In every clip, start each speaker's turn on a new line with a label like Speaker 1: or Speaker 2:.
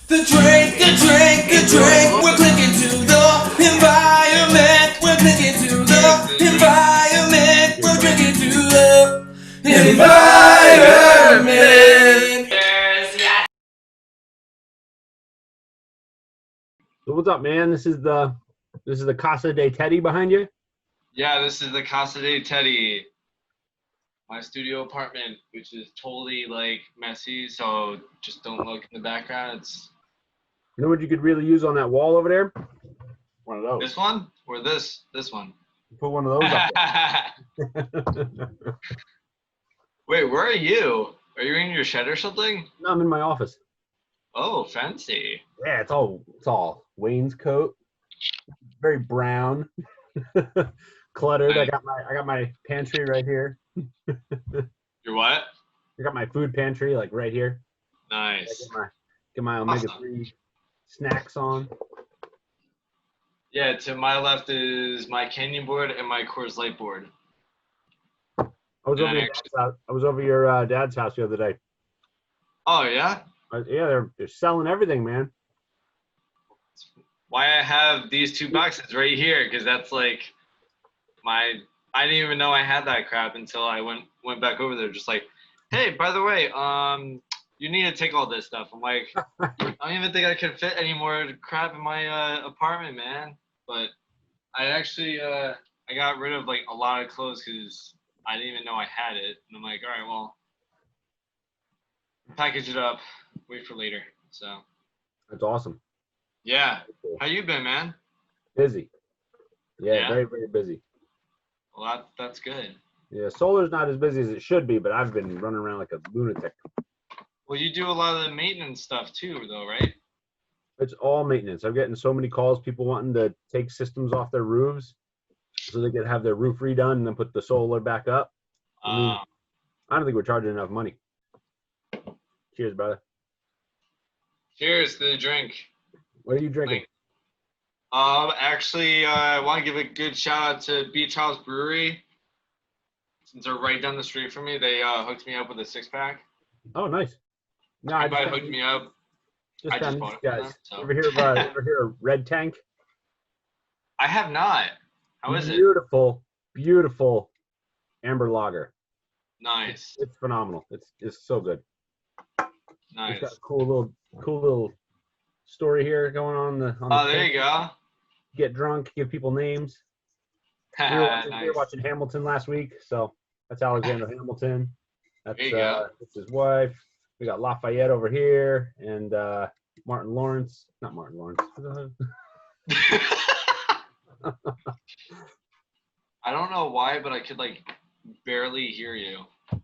Speaker 1: The drink, we're clicking to the environment. We're clicking to the environment. We're drinking to the environment.
Speaker 2: So what's up, man? This is the Casa de Teddy behind you.
Speaker 3: Yeah, this is the Casa de Teddy, my studio apartment, which is totally like messy. So just don't look in the background. It's
Speaker 2: You know what you could really use on that wall over there? One of those.
Speaker 3: this one or this one.
Speaker 2: Put one of those up there.
Speaker 3: Wait, where are you? Are you in your shed or something?
Speaker 2: No, I'm in my office.
Speaker 3: Oh, fancy.
Speaker 2: Yeah, it's all wainscot. Very brown. Cluttered.
Speaker 3: Nice.
Speaker 2: I got my pantry right here.
Speaker 3: Your what?
Speaker 2: I got my food pantry like right here.
Speaker 3: Nice.
Speaker 2: Get my omega-3
Speaker 3: Awesome.
Speaker 2: snacks on.
Speaker 3: Yeah, to my left is my Canyon board and my Coors Light board.
Speaker 2: I was over your dad's house the other day.
Speaker 3: Oh yeah?
Speaker 2: Yeah, they're selling everything, man.
Speaker 3: Why I have these two boxes right here, because that's like I didn't even know I had that crap until I went back over there, just like, hey, by the way, you need to take all this stuff. I'm like, I don't even think I can fit any more crap in my apartment, man. But I actually I got rid of like a lot of clothes because I didn't even know I had it, and I'm like, all right, well, package it up, wait for later. So
Speaker 2: That's awesome.
Speaker 3: yeah, how you been, man?
Speaker 2: Busy. Yeah,
Speaker 3: Yeah?
Speaker 2: very, very busy.
Speaker 3: Well, that's good.
Speaker 2: Yeah, solar's not as busy as it should be, but I've been running around like a lunatic.
Speaker 3: Well, you do a lot of the maintenance stuff too, though, right?
Speaker 2: It's all maintenance. I'm getting so many calls, people wanting to take systems off their roofs so they could have their roof redone and then put the solar back up. I don't think we're charging enough money. Cheers, brother.
Speaker 3: Cheers to the drink.
Speaker 2: What are you drinking?
Speaker 3: Actually, I want to give a good shout out to Beach House Brewery. Since they're right down the street from me, they hooked me up with a 6-pack.
Speaker 2: Oh, nice. No,
Speaker 3: Everybody hooked me up.
Speaker 2: Just
Speaker 3: I
Speaker 2: found
Speaker 3: just
Speaker 2: these
Speaker 3: bought it from
Speaker 2: guys.
Speaker 3: them, so.
Speaker 2: Ever hear of Red Tank?
Speaker 3: I have not. How is it?
Speaker 2: Beautiful, beautiful amber lager.
Speaker 3: Nice.
Speaker 2: It's phenomenal. It's so good.
Speaker 3: Nice.
Speaker 2: It's got a cool little story here going on the
Speaker 3: Oh, there you go.
Speaker 2: Get drunk, give people names. We were watching Hamilton last week, so that's Alexander Hamilton. That's his wife. We got Lafayette over here, and Martin Lawrence. Not Martin Lawrence.
Speaker 3: I don't know why, but I could like barely hear you.
Speaker 2: I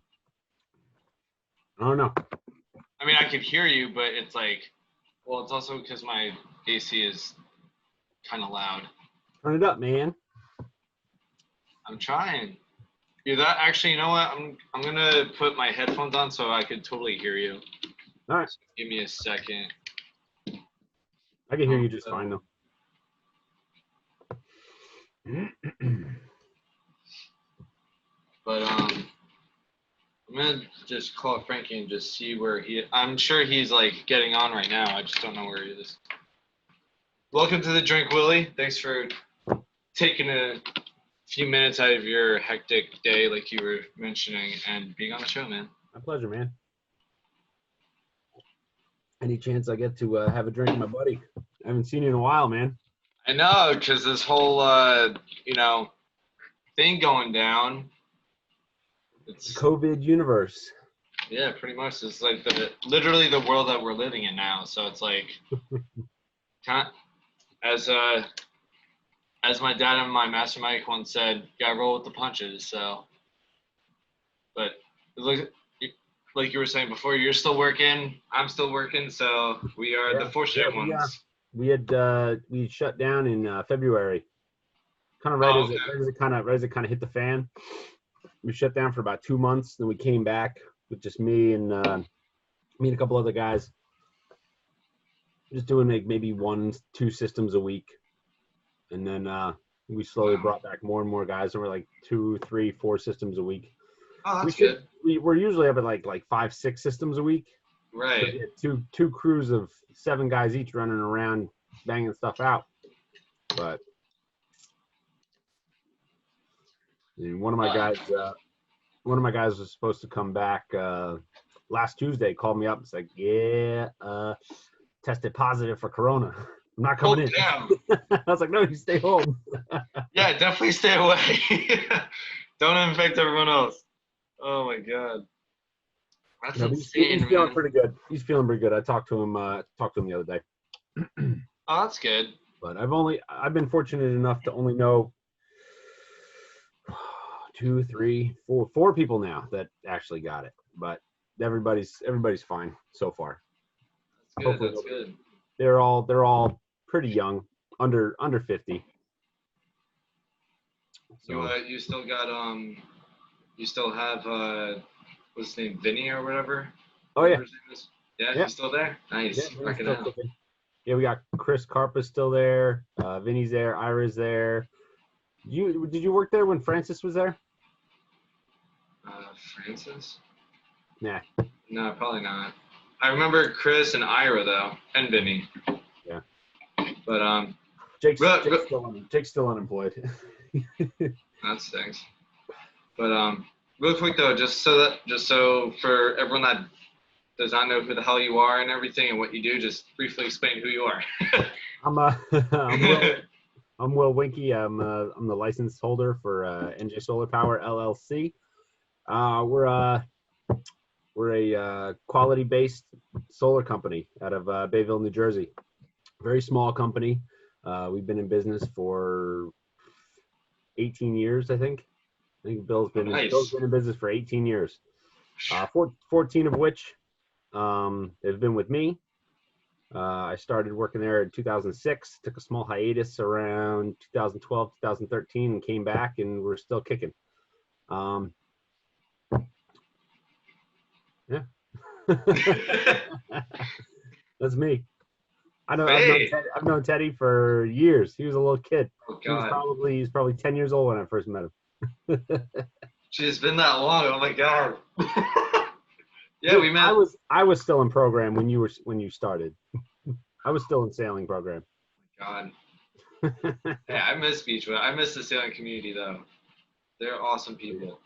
Speaker 2: don't know.
Speaker 3: I mean, I could hear you, but it's like, well, it's also because my AC is kind of loud.
Speaker 2: Turn it up, man.
Speaker 3: I'm trying. Yeah, that actually, you know what? I'm gonna put my headphones on so I could totally hear you.
Speaker 2: All right.
Speaker 3: So give me a second.
Speaker 2: I can hear you just fine though.
Speaker 3: But I'm gonna just call Frankie and just see where I'm sure he's like getting on right now. I just don't know where he is. Welcome to the drink, Willie. Thanks for taking a few minutes out of your hectic day, like you were mentioning, and being on the show, man.
Speaker 2: My pleasure, man. Any chance I get to have a drink with my buddy? I haven't seen you in a while, man.
Speaker 3: I know, because this whole thing going down. It's
Speaker 2: COVID universe.
Speaker 3: Yeah, pretty much. It's like literally the world that we're living in now. So it's like, as my dad and my master Mike once said, you gotta roll with the punches. So, but it looks like you were saying before, you're still working, I'm still working, so we are the fortunate ones.
Speaker 2: We shut down in February, kind of right as it kind of hit the fan. We shut down for about 2 months, then we came back with just me and a couple other guys, just doing like maybe 1-2 systems a week, and then we slowly brought back more and more guys, and we're like 2, 3, 4 systems a week.
Speaker 3: Oh, that's good.
Speaker 2: We're usually up at like 5, 6 systems a week.
Speaker 3: Right.
Speaker 2: So two crews of 7 guys each running around banging stuff out. But one of my guys was supposed to come back last Tuesday. Called me up and said, "Yeah, tested positive for Corona. I'm not coming in."
Speaker 3: Damn.
Speaker 2: I was like, "No, you stay home."
Speaker 3: Yeah, definitely stay away. Don't infect everyone else. Oh my god. That's insane,
Speaker 2: he's feeling
Speaker 3: man.
Speaker 2: pretty good. He's feeling pretty good. I talked to him the other day.
Speaker 3: Oh, that's good.
Speaker 2: But I've been fortunate enough to only know 2, 3, 4 people now that actually got it. But everybody's fine so far.
Speaker 3: That's good.
Speaker 2: Hopefully
Speaker 3: That's good.
Speaker 2: They're all pretty young, under 50. So
Speaker 3: You still got you still have what's his name, Vinny or whatever?
Speaker 2: oh yeah.
Speaker 3: Whatever his name is? Yeah,
Speaker 2: Yeah.
Speaker 3: he's still there. Nice.
Speaker 2: Yeah,
Speaker 3: Rocking out.
Speaker 2: yeah, we got Chris Carpa's still there. Vinny's there. Ira's there. Did you work there when Francis was there?
Speaker 3: Francis?
Speaker 2: Nah.
Speaker 3: No, probably not. I remember Chris and Ira though, and Vinny.
Speaker 2: Yeah.
Speaker 3: But
Speaker 2: Jake's still unemployed.
Speaker 3: that stinks. But real quick though, just so for everyone that does not know who the hell you are and everything and what you do, just briefly explain who you are.
Speaker 2: I'm Will Wiencke. I'm the license holder for NJ Solar Power LLC. We're a quality-based solar company out of Bayville, New Jersey. Very small company. We've been in business for 18 years, I think. I think Bill's been in business for 18 years. 14 of which have been with me. I started working there in 2006, took a small hiatus around 2012, 2013, and came back, and we're still kicking. Yeah. That's me. I've known Teddy for years. He was a little kid.
Speaker 3: Oh, God.
Speaker 2: He was probably 10 years old when I first met him.
Speaker 3: It's been that long. Oh my God. Yeah, we met.
Speaker 2: I was still in program when you started. I was still in sailing program.
Speaker 3: God. Yeah, I miss Beachwood. I miss the sailing community though. They're awesome people.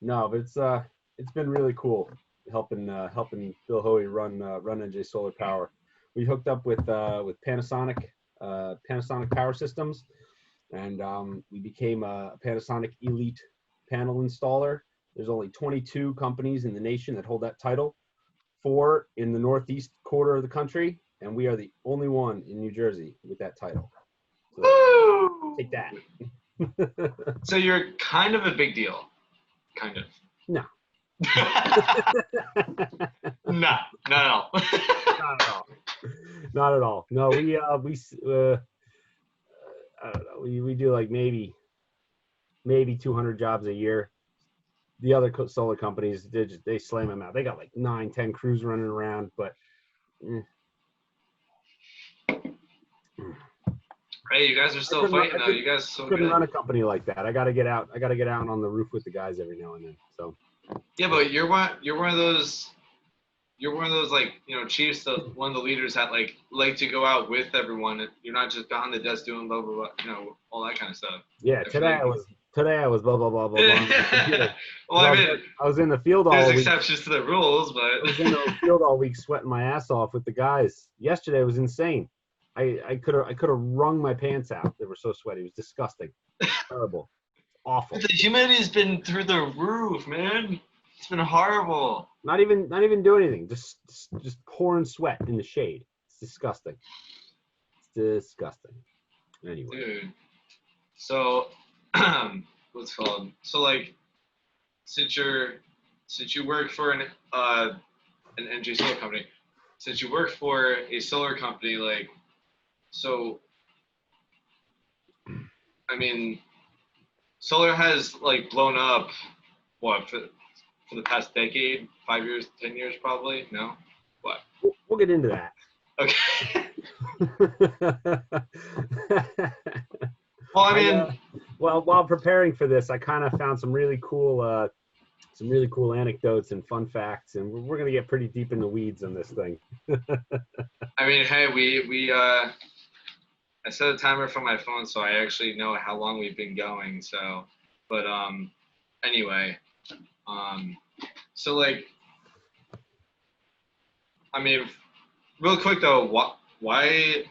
Speaker 2: No, but it's been really cool helping Bill Hoey run NJ Solar Power. We hooked up with Panasonic Power Systems, and we became a Panasonic Elite panel installer. There's only 22 companies in the nation that hold that title, 4 in the northeast quarter of the country, and we are the only one in New Jersey with that title. So,
Speaker 3: woo!
Speaker 2: Take that.
Speaker 3: So you're kind of a big deal. Kind of.
Speaker 2: No.
Speaker 3: No, not at all.
Speaker 2: Not at all. Not at all. No, we I don't know. We do like maybe 200 jobs a year. The other solar companies, they slam them out. They got like 9, 10 crews running around, but.
Speaker 3: Hey, you guys are still fighting though. You guys are so
Speaker 2: couldn't
Speaker 3: good.
Speaker 2: run a company like that. I gotta get out on the roof with the guys every now and then. So.
Speaker 3: Yeah, but you're one of those like, you know, chiefs, one of the leaders that like to go out with everyone. You're not just behind the desk doing blah blah blah, you know, all that kind of stuff.
Speaker 2: Yeah, today I was blah blah blah blah blah.
Speaker 3: Well, I mean,
Speaker 2: I was in the field all week.
Speaker 3: There's exceptions to the rules, but
Speaker 2: I was in the field all week sweating my ass off with the guys. Yesterday was insane. I could have wrung my pants out. They were so sweaty. It was disgusting. Terrible. Awful.
Speaker 3: the humidity's been through the roof, man. It's been horrible.
Speaker 2: Not even doing anything. Just pouring sweat in the shade. It's disgusting. It's disgusting. Anyway.
Speaker 3: Dude. So what's it called? So like since you work for an NJ Solar company, since you work for a solar company, like, so I mean, solar has like blown up what for the past decade, 5 years, 10 years probably. No, what?
Speaker 2: We'll get into that.
Speaker 3: Okay. Well, I mean,
Speaker 2: well, while preparing for this, I kind of found some really cool some really cool anecdotes and fun facts, and we're gonna get pretty deep in the weeds on this thing.
Speaker 3: I mean, hey, I set a timer for my phone, so I actually know how long we've been going. So, but anyway, so like, I mean, real quick though, what made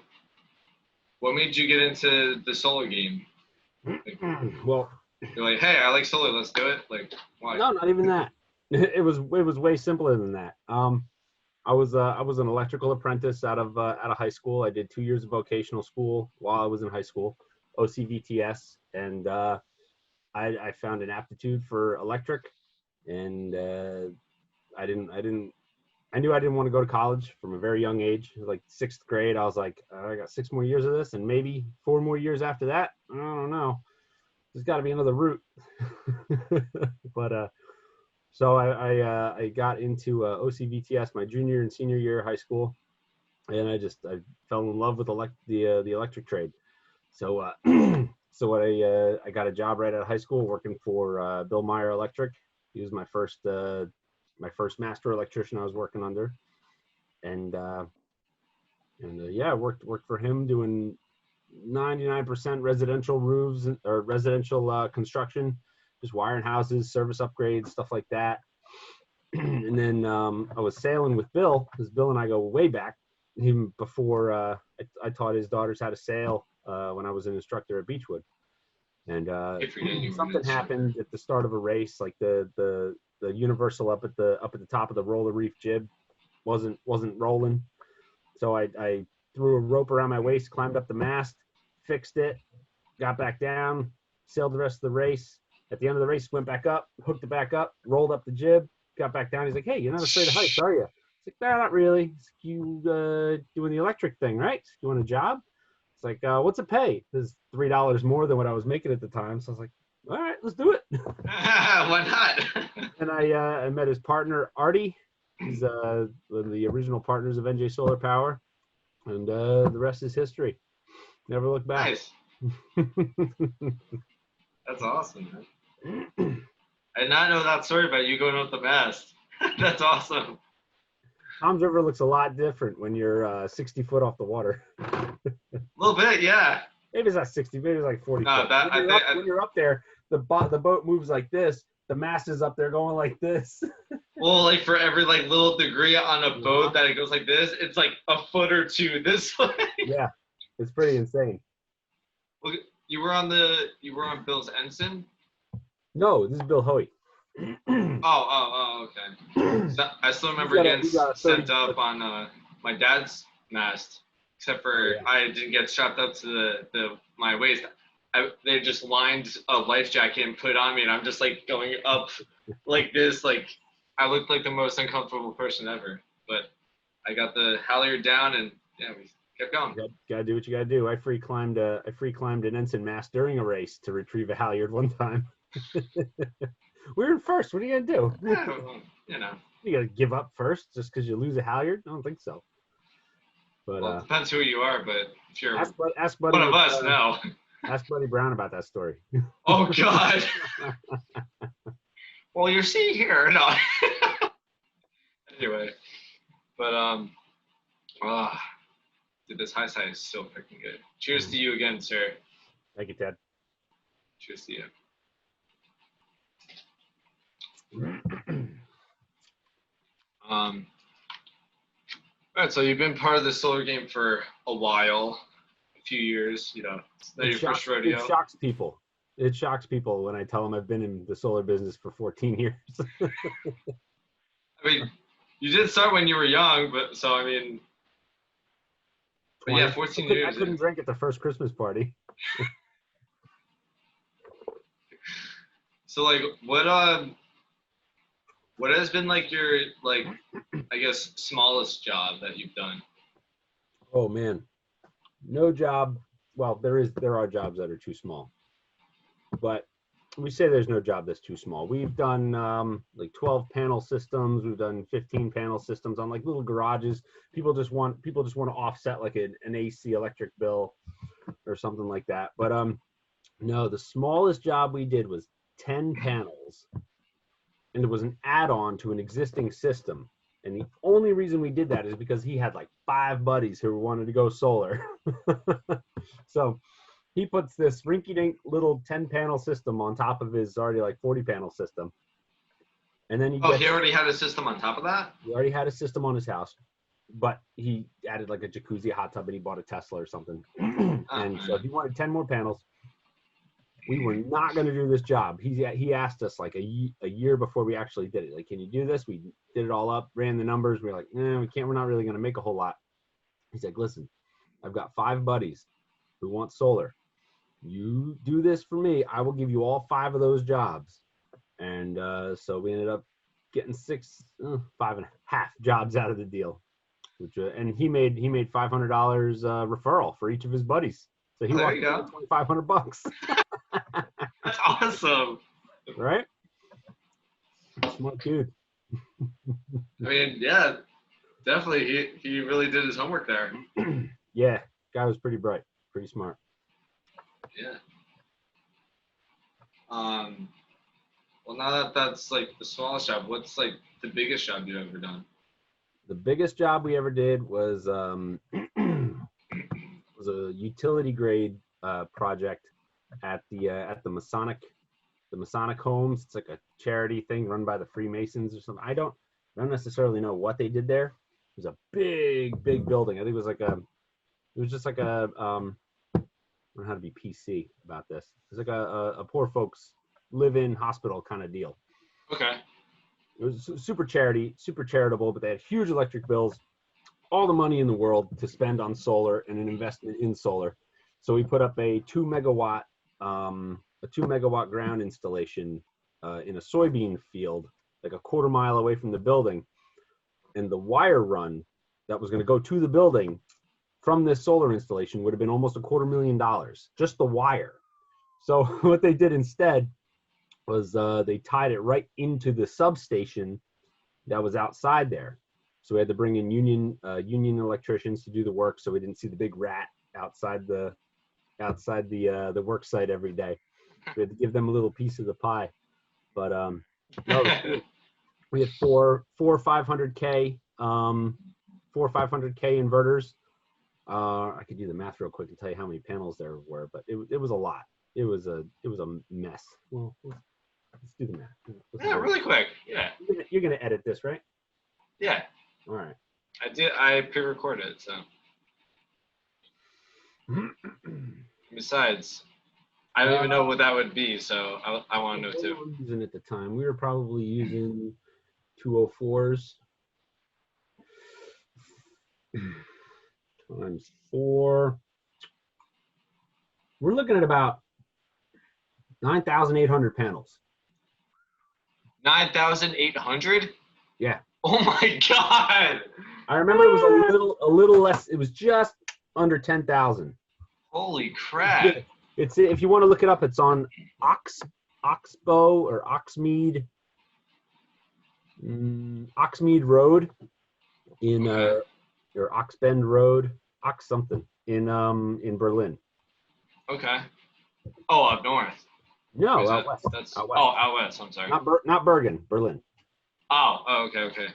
Speaker 3: you get into the solar game? Like,
Speaker 2: Well,
Speaker 3: you're like, hey, I like solar, let's do it. Like, why?
Speaker 2: no, not even that. It was way simpler than that. I was an electrical apprentice out of high school. I did 2 years of vocational school while I was in high school, OCVTS, and I found an aptitude for electric, and I knew I didn't want to go to college from a very young age. Like 6th grade, I was like, I got 6 more years of this, and maybe 4 more years after that. I don't know. There's got to be another route. But so I got into OCVTS my junior and senior year of high school, and I fell in love with the electric trade. So so I got a job right out of high school working for Belmar Electric. He was my first master electrician I was working under, and yeah, I worked for him doing 99% residential roofs or residential construction, just wiring houses, service upgrades, stuff like that. And then I was sailing with Bill, because Bill and I go way back. Even before I taught his daughters how to sail when I was an instructor at Beechwood. And something happened at the start of a race, like the universal up at the top of the roller reef jib wasn't rolling. So I threw a rope around my waist, climbed up the mast, fixed it, got back down, sailed the rest of the race. At the end of the race, went back up, hooked it back up, rolled up the jib, got back down. He's like, "Hey, you're not afraid of heights, are you?" It's like, "Nah, not really." It's like, "You doing the electric thing, right? You want a job?" It's like, "What's it pay?" It's $3 more than what I was making at the time. So I was like, "All right, let's do it."
Speaker 3: Why not?
Speaker 2: And I met his partner, Artie. He's one of the original partners of NJ Solar Power. And the rest is history. Never look back.
Speaker 3: Nice. That's awesome, man. I did not know that story about you going up the mast. That's awesome.
Speaker 2: Tom's River looks a lot different when you're 60 foot off the water.
Speaker 3: A little bit, yeah.
Speaker 2: Maybe it's not 60, maybe it's like 40
Speaker 3: No,
Speaker 2: foot. When you're up there, the boat moves like this. The mast is up there going like this.
Speaker 3: Well, like for every like little degree on a boat that it goes like this, it's like a foot or two this way.
Speaker 2: Yeah, it's pretty insane.
Speaker 3: Well, you were on Bill's ensign?
Speaker 2: No, this is Bill Hoey.
Speaker 3: Oh, okay. So I still remember getting sent up on my dad's mast, except for I didn't get strapped up to my waist. They just lined a life jacket and put it on me, and I'm just like going up like this. Like I looked like the most uncomfortable person ever. But I got the halyard down, and yeah, we kept going.
Speaker 2: Gotta do what you gotta do. I free climbed an ensign mast during a race to retrieve a halyard one time. We were in first. What are you gonna do?
Speaker 3: Yeah, well, you know.
Speaker 2: You gotta give up first just because you lose a halyard? I don't think so. But
Speaker 3: well, it depends who you are, but if you're
Speaker 2: ask Buddy,
Speaker 3: one of us, no.
Speaker 2: Ask Buddy Brown about that story.
Speaker 3: Oh God. Well, you see here, no. Anyway, but dude, this high side is so freaking good. Cheers to you again, sir.
Speaker 2: Thank you, Ted.
Speaker 3: Cheers to you. All right, so you've been part of the solar game for a while, a few years, you know. Not your first rodeo.
Speaker 2: It shocks people. It shocks people when I tell them I've been in the solar business for 14 years.
Speaker 3: I mean, you did start when you were young, but so I mean, but yeah, 14 years.
Speaker 2: I couldn't drink at the first Christmas party.
Speaker 3: So like, what has been like your like, I guess, smallest job that you've done?
Speaker 2: Oh man, no job. Well, there are jobs that are too small, but we say there's no job that's too small. We've done like 12 panel systems. We've done 15 panel systems on like little garages. People just want to offset like an AC electric bill or something like that. But no, the smallest job we did was 10 panels and it was an add-on to an existing system. And the only reason we did that is because he had like 5 buddies who wanted to go solar. So he puts this rinky-dink little 10-panel system on top of his already like 40-panel system. And then
Speaker 3: he already had a system on top of that?
Speaker 2: He already had a system on his house, but he added like a jacuzzi, a hot tub, and he bought a Tesla or something. And so he wanted 10 more panels. We were not going to do this job. He asked us like a year before we actually did it. Like, can you do this? We did it all up, ran the numbers. We were like, no, we can't. We're not really going to make a whole lot. He's like, listen, I've got 5 buddies who want solar. You do this for me, I will give you all 5 of those jobs. And so we ended up getting 5.5 jobs out of the deal, which and he made $500 referral for each of his buddies. So he walked away with $2,500.
Speaker 3: That's awesome.
Speaker 2: Right? Smart dude.
Speaker 3: I mean, yeah, definitely. He really did his homework there.
Speaker 2: Yeah, guy was pretty bright, pretty smart.
Speaker 3: Yeah. Well, now that that's like the smallest job, what's like the biggest job you've ever done?
Speaker 2: The biggest job we ever did was was a utility grade project at the Masonic Homes. It's like a charity thing run by the Freemasons or something. I don't necessarily know what they did there. It was a big building. I think it was just like a I don't know how to be PC about this. It's like a poor folks live-in hospital kind of deal.
Speaker 3: Okay.
Speaker 2: It was super charitable, but they had huge electric bills, all the money in the world to spend on solar and an investment in solar. So we put up a 2 megawatt ground installation in a soybean field, like a quarter mile away from the building. And the wire run that was going to go to the building from this solar installation would have been almost $250,000, just the wire. So what they did instead was they tied it right into the substation that was outside there. So we had to bring in union electricians to do the work, so we didn't see the big rat outside the work site every day. We had to give them a little piece of the pie. But no, we had four 500K inverters. I could do the math real quick and tell you how many panels there were, but it was a lot. It was a mess. Well, let's do the math.
Speaker 3: Yeah, really quick. Yeah.
Speaker 2: You're gonna edit this, right?
Speaker 3: Yeah.
Speaker 2: All right.
Speaker 3: I did. I pre-recorded it, so. Besides, I don't even know what that would be, so I want to know too.
Speaker 2: What were we using at the time? We were probably using 204s times 4. We're looking at about 9,800 panels.
Speaker 3: 9,800?
Speaker 2: Yeah.
Speaker 3: Oh my God.
Speaker 2: I remember it was a little less. It was just under 10,000.
Speaker 3: Holy crap.
Speaker 2: It's, if you want to look it up, it's on Oxbow or Oxmead Road in or Oxbend Road, Ox something in Berlin.
Speaker 3: Okay. Oh, up north.
Speaker 2: No, out west.
Speaker 3: Out west. Oh, out west. I'm sorry.
Speaker 2: Not Bergen, Berlin.
Speaker 3: Oh, okay.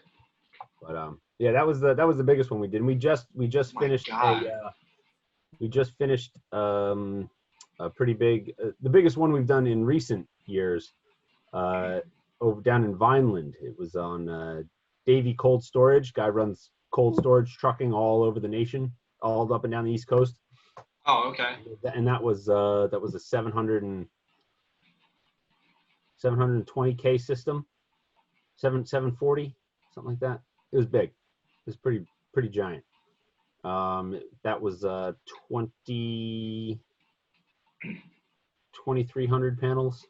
Speaker 2: But yeah, that was the biggest one we did. And we just finished a pretty big, the biggest one we've done in recent years, over down in Vineland. It was on Davy Cold Storage. Guy runs cold storage trucking all over the nation, all up and down the East Coast.
Speaker 3: Oh, okay.
Speaker 2: And that was a 720K system, 740, something like that. It was big. It was pretty giant. That was 2,300 panels.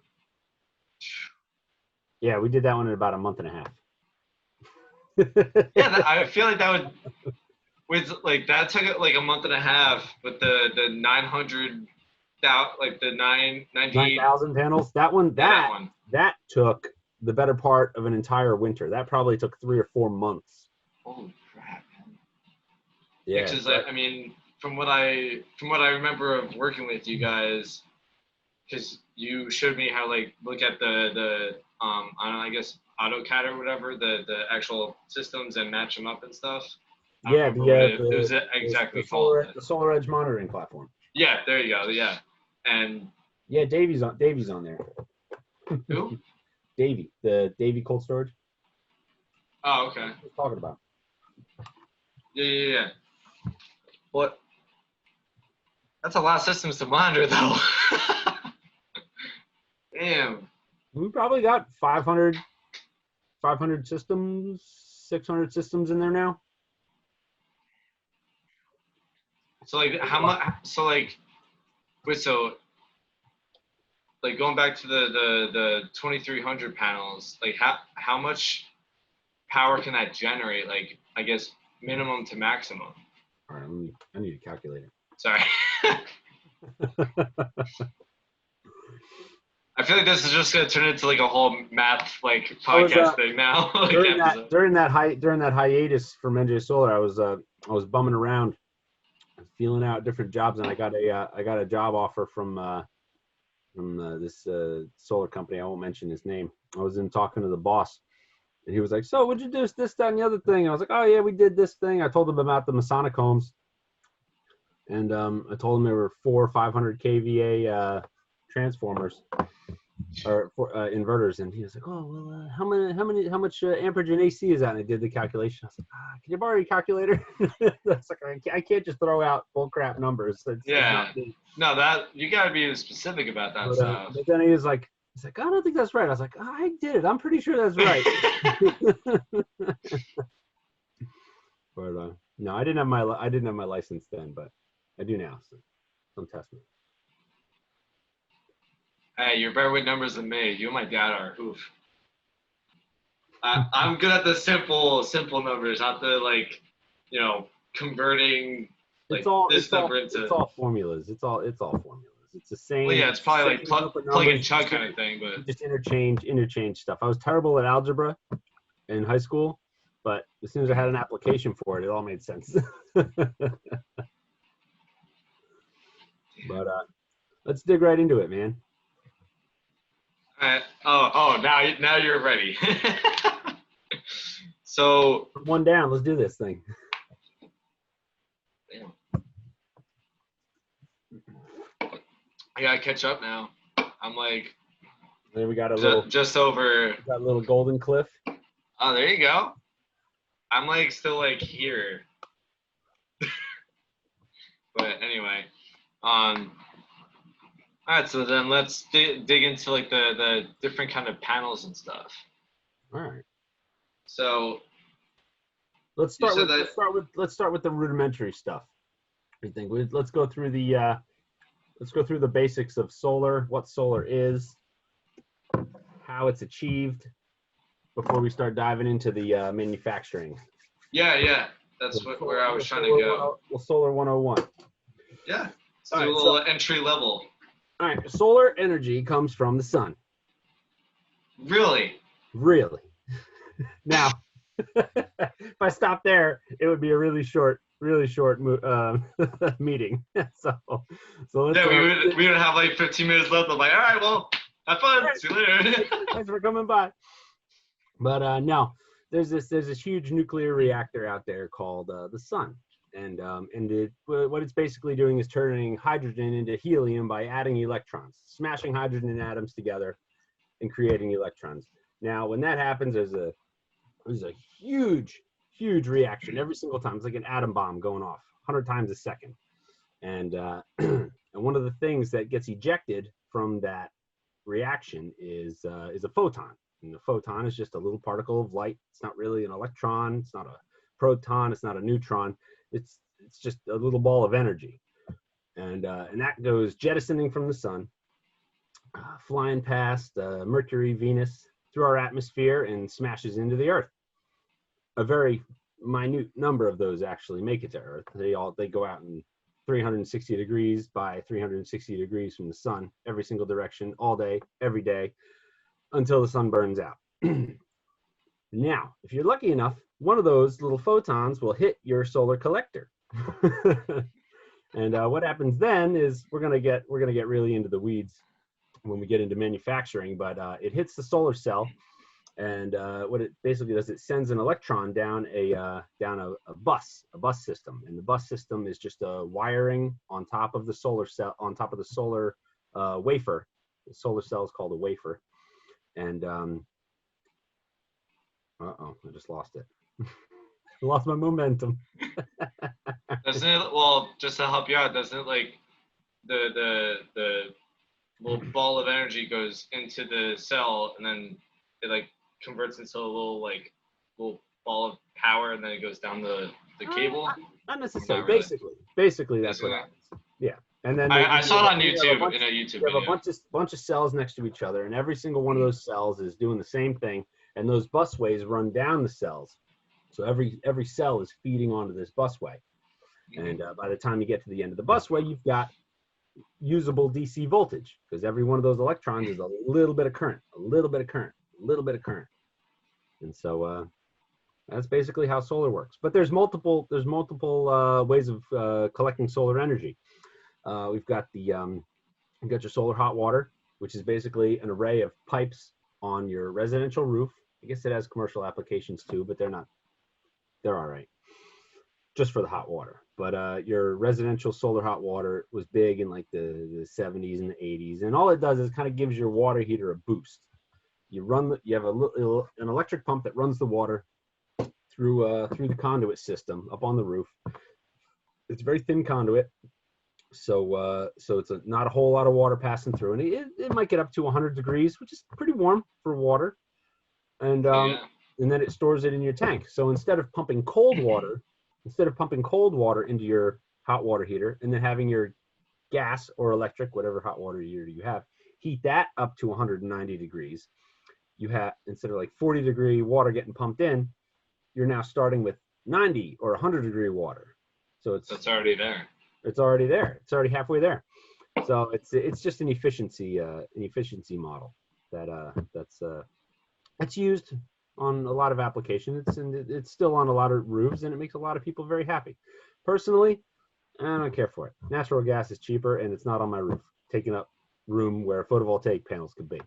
Speaker 2: Yeah, we did that one in about a month and a half.
Speaker 3: Yeah, I feel like that would, with like that took like a month and a half, but the 900, like the
Speaker 2: 9,000 panels. That one took the better part of an entire winter. That probably took 3 or 4 months.
Speaker 3: Holy crap, man.
Speaker 2: Yeah,
Speaker 3: because I mean, from what I remember of working with you guys, because you showed me how like look at the I don't know, I guess AutoCAD or whatever, the actual systems and match them up and stuff. I
Speaker 2: Yeah,
Speaker 3: don't remember what it was exactly called.
Speaker 2: The Solar Edge monitoring platform.
Speaker 3: Yeah, there you go. Yeah, and
Speaker 2: yeah, Davey's on there.
Speaker 3: who?
Speaker 2: Davey, the Davey Cold Storage.
Speaker 3: Oh, okay.
Speaker 2: What are you talking about?
Speaker 3: Yeah. What? That's a lot of systems to monitor, though. Damn.
Speaker 2: We probably got 500 systems, 600 systems in there now.
Speaker 3: So like, how much? So like, wait. So like, going back to the 2300 panels, like how much power can that generate? Like, I guess minimum to maximum.
Speaker 2: All right, I need a calculator.
Speaker 3: Sorry. I feel like this is just gonna turn into like a whole math like podcast thing now. Like
Speaker 2: during that hiatus from NJ Solar, I was bumming around, feeling out different jobs, and I got a job offer from this solar company. I won't mention his name. I was in talking to the boss, and he was like, "So, what'd you do? This, that, and the other thing?" I was like, "Oh yeah, we did this thing." I told him about the Masonic homes, and I told him there were 400 or 500 kVA transformers or inverters, and he was like, "Oh well, how much amperage in AC is that?" And I did the calculation. I was like, "Can you borrow your calculator?" That's like I can't just throw out bull crap numbers.
Speaker 3: No, that you gotta be specific about that stuff.
Speaker 2: But then he's like, I don't think that's right. I was like, I did it. I'm pretty sure that's right. But no, I didn't have my license then, but I do now. So don't test me.
Speaker 3: Hey, you're better with numbers than me. You and my dad are. Oof. I'm good at the simple numbers, not the like, converting like this number into.
Speaker 2: It's all formulas. It's all formulas. It's the same.
Speaker 3: Well, yeah, it's probably like plug and chug kind of thing, but
Speaker 2: just interchange stuff. I was terrible at algebra in high school, but as soon as I had an application for it, it all made sense. But let's dig right into it, man.
Speaker 3: Now you're ready. So
Speaker 2: one down. Let's do this thing.
Speaker 3: Damn. I gotta catch up now. I'm like.
Speaker 2: Then we got
Speaker 3: just over.
Speaker 2: Got a little golden cliff.
Speaker 3: Oh, there you go. I'm like still like here. But anyway, all right. So then let's dig into like the different kind of panels and stuff.
Speaker 2: All right.
Speaker 3: So
Speaker 2: let's start with the rudimentary stuff. I think let's go through the basics of solar, what solar is, how it's achieved, before we start diving into the manufacturing.
Speaker 3: Yeah. That's where I was trying to go.
Speaker 2: Well, Solar 101.
Speaker 3: Yeah. Let's do a little entry level.
Speaker 2: All right. Solar energy comes from the sun.
Speaker 3: Really?
Speaker 2: Now, if I stop there, it would be a really short meeting. So let's.
Speaker 3: Yeah, we would have like 15 minutes left. I'm like, all right, well, have fun. See you later.
Speaker 2: Thanks for coming by. But no, there's this huge nuclear reactor out there called the sun, and what it's basically doing is turning hydrogen into helium by adding electrons, smashing hydrogen atoms together, and creating electrons. Now, when that happens, there's a huge reaction every single time. It's like an atom bomb going off 100 times a second, and and one of the things that gets ejected from that reaction is a photon. And the photon is just a little particle of light. It's not really an electron. It's not a proton. It's not a neutron. It's just a little ball of energy, and that goes jettisoning from the sun, flying past Mercury, Venus, through our atmosphere, and smashes into the Earth. A very minute number of those actually make it to Earth. They go out in 360 degrees by 360 degrees from the sun, every single direction, all day, every day, until the sun burns out. Now, if you're lucky enough, one of those little photons will hit your solar collector. And what happens then is we're gonna get really into the weeds when we get into manufacturing, but it hits the solar cell, And what it basically does, it sends an electron down a bus system, and the bus system is just a wiring on top of the solar cell, on top of the solar wafer. The solar cell is called a wafer, and I just lost it. I lost my momentum.
Speaker 3: Doesn't it? Well, just to help you out, doesn't it like the little ball of energy goes into the cell, and then it like converts into a little ball of power, and then it goes down the cable?
Speaker 2: Not necessarily.
Speaker 3: Not really.
Speaker 2: Basically, that's what happens. Yeah. And then
Speaker 3: I saw it on YouTube in a YouTube
Speaker 2: video. You have a bunch of cells next to each other, and every single one of those cells is doing the same thing, and those busways run down the cells. So every cell is feeding onto this busway. And by the time you get to the end of the busway, you've got usable DC voltage, because every one of those electrons is a little bit of current, a little bit of current, a little bit of current. And so that's basically how solar works. But there's multiple ways of collecting solar energy. We've got your solar hot water, which is basically an array of pipes on your residential roof. I guess it has commercial applications too, but they're all right, just for the hot water. But your residential solar hot water was big in like the 70s and the 80s, and all it does is kind of gives your water heater a boost. You have an electric pump that runs the water through the conduit system up on the roof. It's a very thin conduit, so it's not a whole lot of water passing through, and it might get up to 100 degrees, which is pretty warm for water. And and then it stores it in your tank. So instead of pumping cold water into your hot water heater and then having your gas or electric, whatever hot water heater you have, heat that up to 190 degrees, you have, instead of like 40-degree water getting pumped in, you're now starting with 90 or 100-degree water. So it's already there. It's already there. It's already halfway there. So it's just an efficiency model that's used on a lot of applications. It's still on a lot of roofs, and it makes a lot of people very happy. Personally, I don't care for it. Natural gas is cheaper, and it's not on my roof, taking up room where photovoltaic panels could be.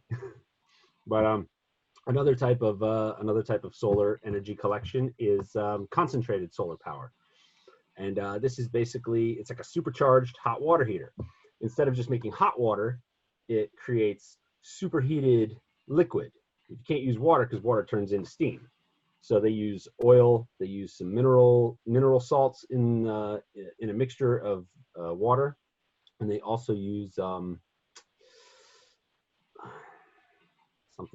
Speaker 2: But another type of solar energy collection is concentrated solar power, and this is basically, it's like a supercharged hot water heater. Instead of just making hot water, it creates superheated liquid. You can't use water because water turns into steam. So they use oil, they use some mineral salts in a mixture of water, and they also use something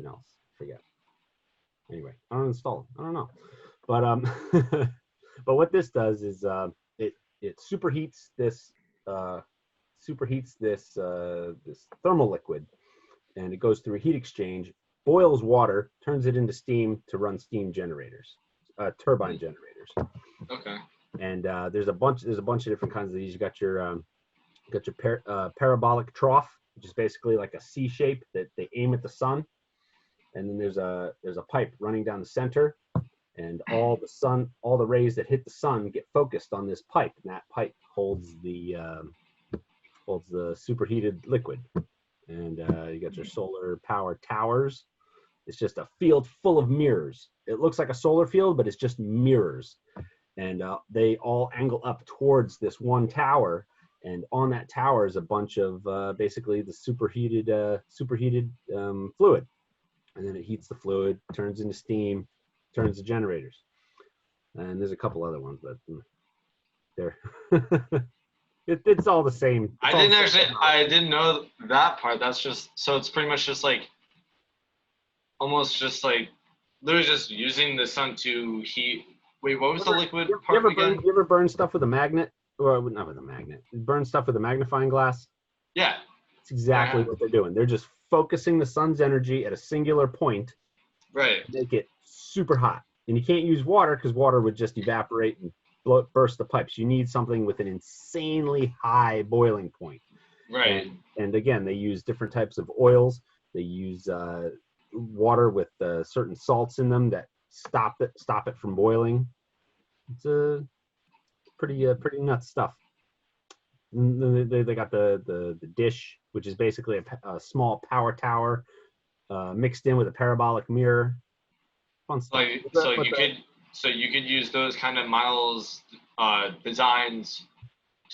Speaker 2: else. I forget. Anyway, I don't install them. I don't know. But but what this does is it superheats this thermal liquid, and it goes through a heat exchange, boils water, turns it into steam to run steam generators, turbine generators.
Speaker 3: Okay.
Speaker 2: And there's a bunch of different kinds of these. You got your parabolic trough, which is basically like a C shape that they aim at the sun, and then there's a pipe running down the center, and all the rays that hit the sun get focused on this pipe, and that pipe holds the superheated liquid. And you got your solar power towers. It's just a field full of mirrors. It looks like a solar field, but it's just mirrors. And they all angle up towards this one tower. And on that tower is a bunch of basically the superheated fluid. And then it heats the fluid, turns into steam, turns to generators. And there's a couple other ones, but they're it's all the same.
Speaker 3: I didn't know that part. That's just, so it's pretty much just like, almost just like, literally just using the sun to heat. Wait, what was the liquid part again?
Speaker 2: You ever burn stuff with a magnet? Or not with a magnet. Burn stuff with a magnifying glass?
Speaker 3: Yeah.
Speaker 2: It's exactly what they're doing. They're just focusing the sun's energy at a singular point.
Speaker 3: Right.
Speaker 2: Make it super hot. And you can't use water because water would just evaporate and burst the pipes. You need something with an insanely high boiling point.
Speaker 3: Right.
Speaker 2: And again, they use different types of oils. They use water with certain salts in them that stop it from boiling. It's pretty nuts stuff. And they got the dish, which is basically a small power tower mixed in with a parabolic mirror. Fun stuff.
Speaker 3: Like, so you could use those kind of models, designs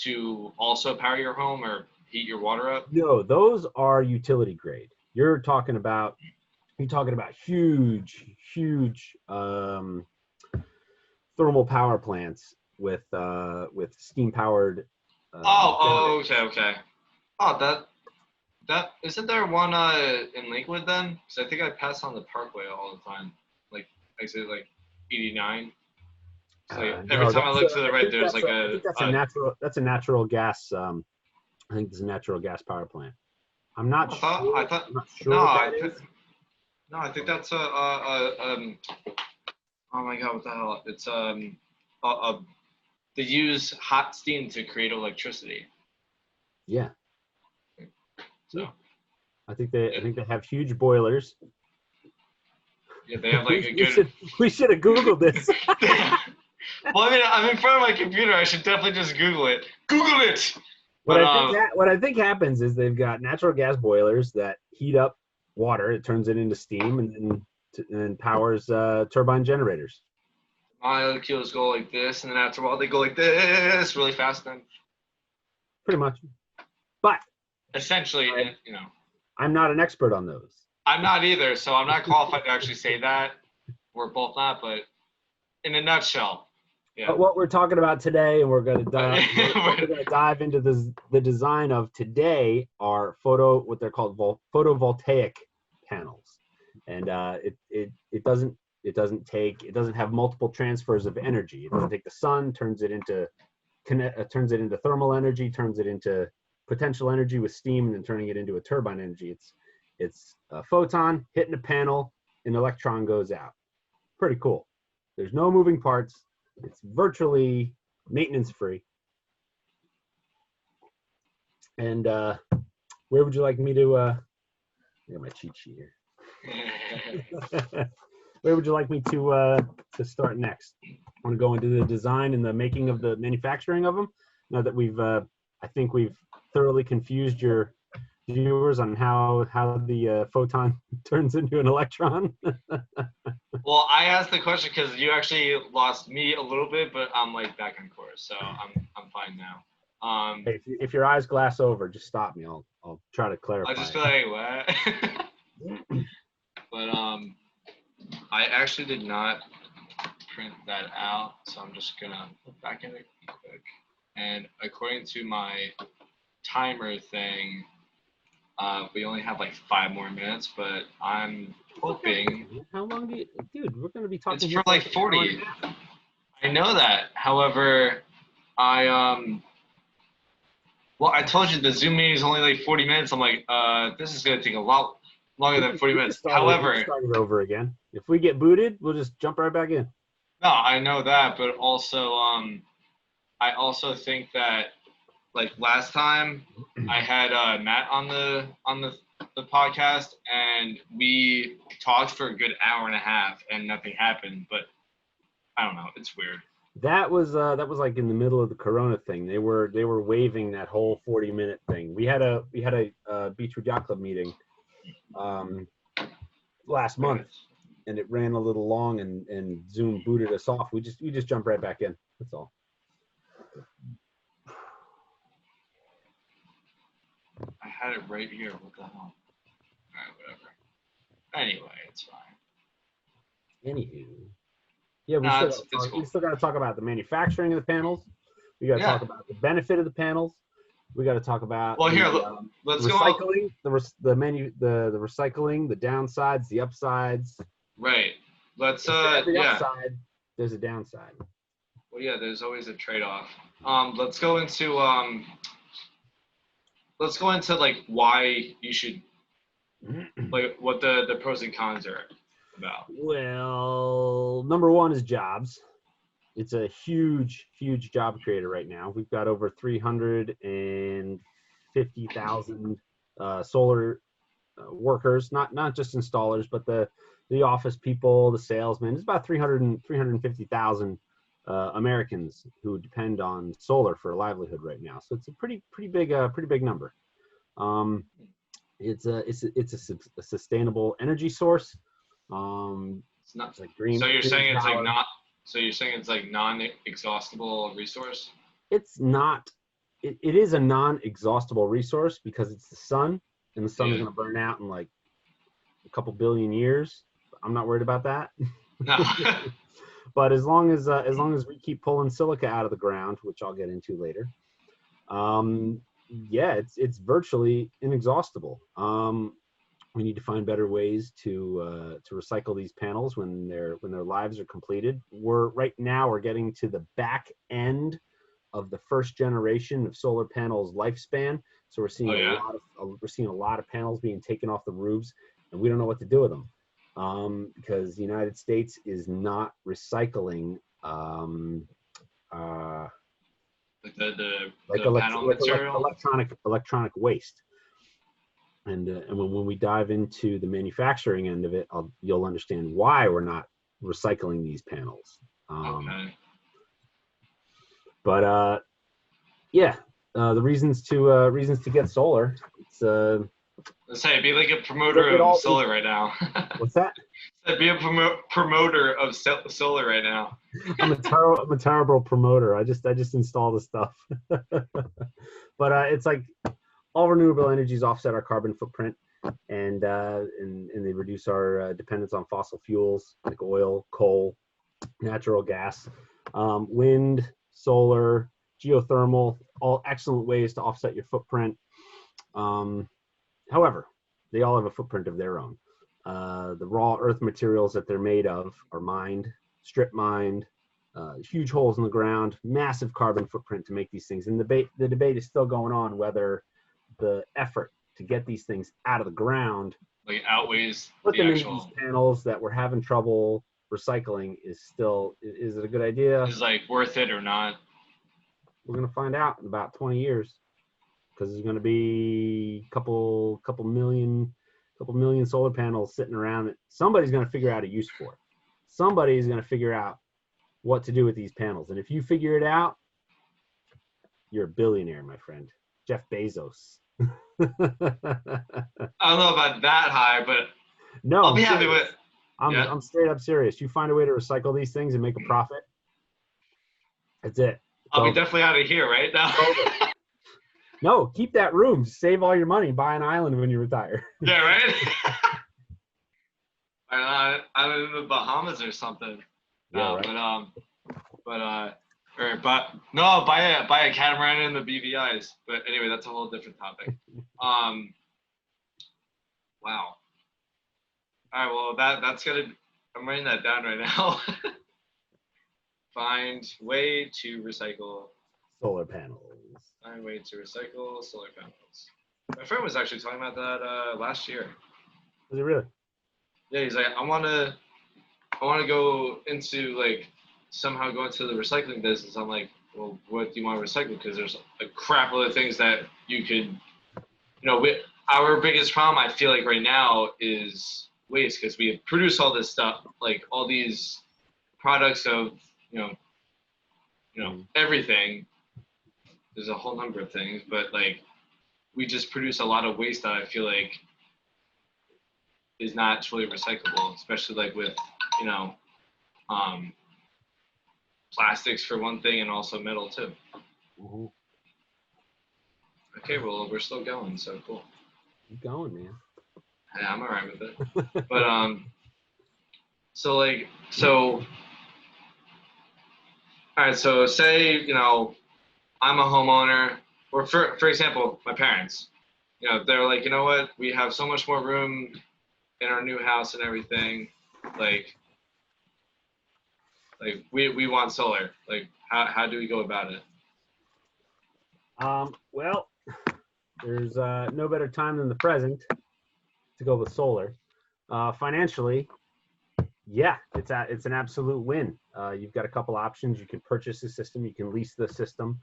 Speaker 3: to also power your home or heat your water up.
Speaker 2: No, those are utility grade. You're talking about huge thermal power plants with steam powered.
Speaker 3: Okay. Oh, that isn't there one in Lakewood then? Because I think I pass on the Parkway all the time, like exit like 89. So every time I look to the right, there's like
Speaker 2: that's a natural gas. I think it's a natural gas power plant. I'm not sure. I'm not sure
Speaker 3: no, I think that's oh my God, what the hell? It's they use hot steam to create electricity.
Speaker 2: Yeah.
Speaker 3: So
Speaker 2: I think they have huge boilers.
Speaker 3: Yeah, they have like a good.
Speaker 2: We should have Googled this.
Speaker 3: Well, I mean, I'm in front of my computer. I should definitely just Google it. Google it.
Speaker 2: What I think happens is they've got natural gas boilers that heat up water. It turns it into steam and powers turbine generators.
Speaker 3: Molecules go like this, and then after a while they go like this really fast. Then
Speaker 2: pretty much. But
Speaker 3: essentially, you know,
Speaker 2: I'm not an expert on those.
Speaker 3: I'm not either, so I'm not qualified to actually say that. We're both not, but in a nutshell. Yeah.
Speaker 2: But what we're talking about today, and we're going to dive into the design of today, are what they're called photovoltaic panels, and it doesn't have multiple transfers of energy. It doesn't take the sun, turns it into thermal energy, turns it into potential energy with steam, and then turning it into a turbine energy. It's a photon hitting a panel, an electron goes out. Pretty cool. There's no moving parts. It's virtually maintenance free. And where would you like me to? I got my cheat sheet here. Where would you like me to start next? I want to go into the design and the making of the manufacturing of them. Now that I think we've thoroughly confused your viewers on how the photon turns into an electron.
Speaker 3: Well, I asked the question because you actually lost me a little bit, but I'm like back on course, so I'm fine now.
Speaker 2: Hey, if your eyes glass over, just stop me. I'll try to clarify.
Speaker 3: I'll just be like, what? But I actually did not print that out, so I'm just gonna look back at it quick. And according to my timer thing, we only have like 5 more minutes, but I'm hoping.
Speaker 2: How long dude? We're gonna be talking.
Speaker 3: It's for like 40. I know that. However, well, I told you the Zoom meeting is only like 40 minutes. I'm like, this is gonna take a lot longer than 40 minutes. However,
Speaker 2: start it over again. If we get booted, we'll just jump right back in.
Speaker 3: No, I know that, but also, I also think that like last time I had Matt on the podcast, and we talked for a good hour and a half, and nothing happened. But I don't know, it's weird.
Speaker 2: That was like in the middle of the Corona thing. They were waiving that whole 40-minute thing. We had a Beechwood Yacht Club meeting last month, and it ran a little long, and Zoom booted us off. We just jumped right back in. That's all.
Speaker 3: I had it right here. What the hell? All right, whatever. Anyway, it's fine.
Speaker 2: Anywho, yeah, we still got to talk about the manufacturing of the panels. We got to talk about the benefit of the panels. We got to talk about
Speaker 3: let's
Speaker 2: recycling, the recycling, the downsides, the upsides.
Speaker 3: Right. Let's
Speaker 2: every upside, there's a downside.
Speaker 3: Well, yeah, there's always a trade-off. Let's go into like why you should, like what the pros and cons are about.
Speaker 2: Well, number one is jobs. It's a huge job creator right now. We've got over 350,000 solar workers, not just installers, but the office people, the salesmen. It's about 350,000 Americans who depend on solar for a livelihood right now. So it's a pretty big number. It's a sustainable energy source.
Speaker 3: It's not.
Speaker 2: It's like green.
Speaker 3: So you're
Speaker 2: green
Speaker 3: saying it's
Speaker 2: power.
Speaker 3: like not. So you're saying it's like non-exhaustible resource?
Speaker 2: It's not. It is a non-exhaustible resource because it's the sun, and the sun is
Speaker 3: Yeah.
Speaker 2: going to burn out in like a couple billion years. I'm not worried about that.
Speaker 3: No.
Speaker 2: But as long as we keep pulling silica out of the ground, which I'll get into later, yeah, it's virtually inexhaustible. We need to find better ways to recycle these panels when their lives are completed. We're getting to the back end of the first generation of solar panels lifespan, so we're seeing a lot of panels being taken off the roofs, and we don't know what to do with them. Because the United States is not recycling
Speaker 3: panel material,
Speaker 2: electronic waste. And when we dive into the manufacturing end of it, you'll understand why we're not recycling these panels.
Speaker 3: okay.
Speaker 2: But yeah, the reasons to get solar. It's
Speaker 3: Let's say be like a promoter of solar right now.
Speaker 2: What's that?
Speaker 3: Be a promoter of solar right now.
Speaker 2: I'm a terrible promoter. I just install the stuff. But it's like all renewable energies offset our carbon footprint, and they reduce our dependence on fossil fuels like oil, coal, natural gas, wind, solar, geothermal, all excellent ways to offset your footprint. However, they all have a footprint of their own. The raw earth materials that they're made of are mined, strip mined, huge holes in the ground, massive carbon footprint to make these things. And the debate is still going on whether the effort to get these things out of the ground
Speaker 3: like outweighs
Speaker 2: put
Speaker 3: the
Speaker 2: them
Speaker 3: actual.
Speaker 2: into these panels that we're having trouble recycling is it a good idea?
Speaker 3: Is like worth it or not?
Speaker 2: We're gonna find out in about 20 years, because there's gonna be a couple million solar panels sitting around that somebody's gonna figure out a use for. Somebody's gonna figure out what to do with these panels, and if you figure it out, you're a billionaire, my friend. Jeff Bezos.
Speaker 3: I don't know about that high, but
Speaker 2: No,
Speaker 3: I'll be happy with.
Speaker 2: I'm straight up serious. You find a way to recycle these things and make a profit. That's it.
Speaker 3: I'll be definitely out of here right now.
Speaker 2: No, keep that room. Save all your money. Buy an island when you retire.
Speaker 3: Yeah, right. I'm in the Bahamas or something.
Speaker 2: Yeah, right.
Speaker 3: But no, buy a catamaran in the BVI's. But anyway, that's a whole different topic. Wow. All right, well that's gonna. I'm writing that down right now. Find way to recycle
Speaker 2: Solar panels.
Speaker 3: Find way to recycle solar panels. My friend was actually talking about that last year.
Speaker 2: Was it really?
Speaker 3: Yeah, he's like, I want to go into like somehow go into the recycling business. I'm like, well, what do you want to recycle? Because there's a crap load of things that you could, our biggest problem I feel like right now is waste, because we produce all this stuff, like all these products of, everything. There's a whole number of things, but like we just produce a lot of waste that I feel like is not truly recyclable, especially like with, plastics for one thing and also metal too.
Speaker 2: Mm-hmm.
Speaker 3: Okay, well, we're still going, so cool.
Speaker 2: Keep going, man.
Speaker 3: Yeah, I'm all right with it. But all right, so say, I'm a homeowner, or for example, my parents, they're like, you know what, we have so much more room in our new house and everything, like we want solar. Like, how do we go about it?
Speaker 2: Well, there's no better time than the present to go with solar. Financially, yeah, it's an absolute win. You've got a couple options. You can purchase the system. You can lease the system.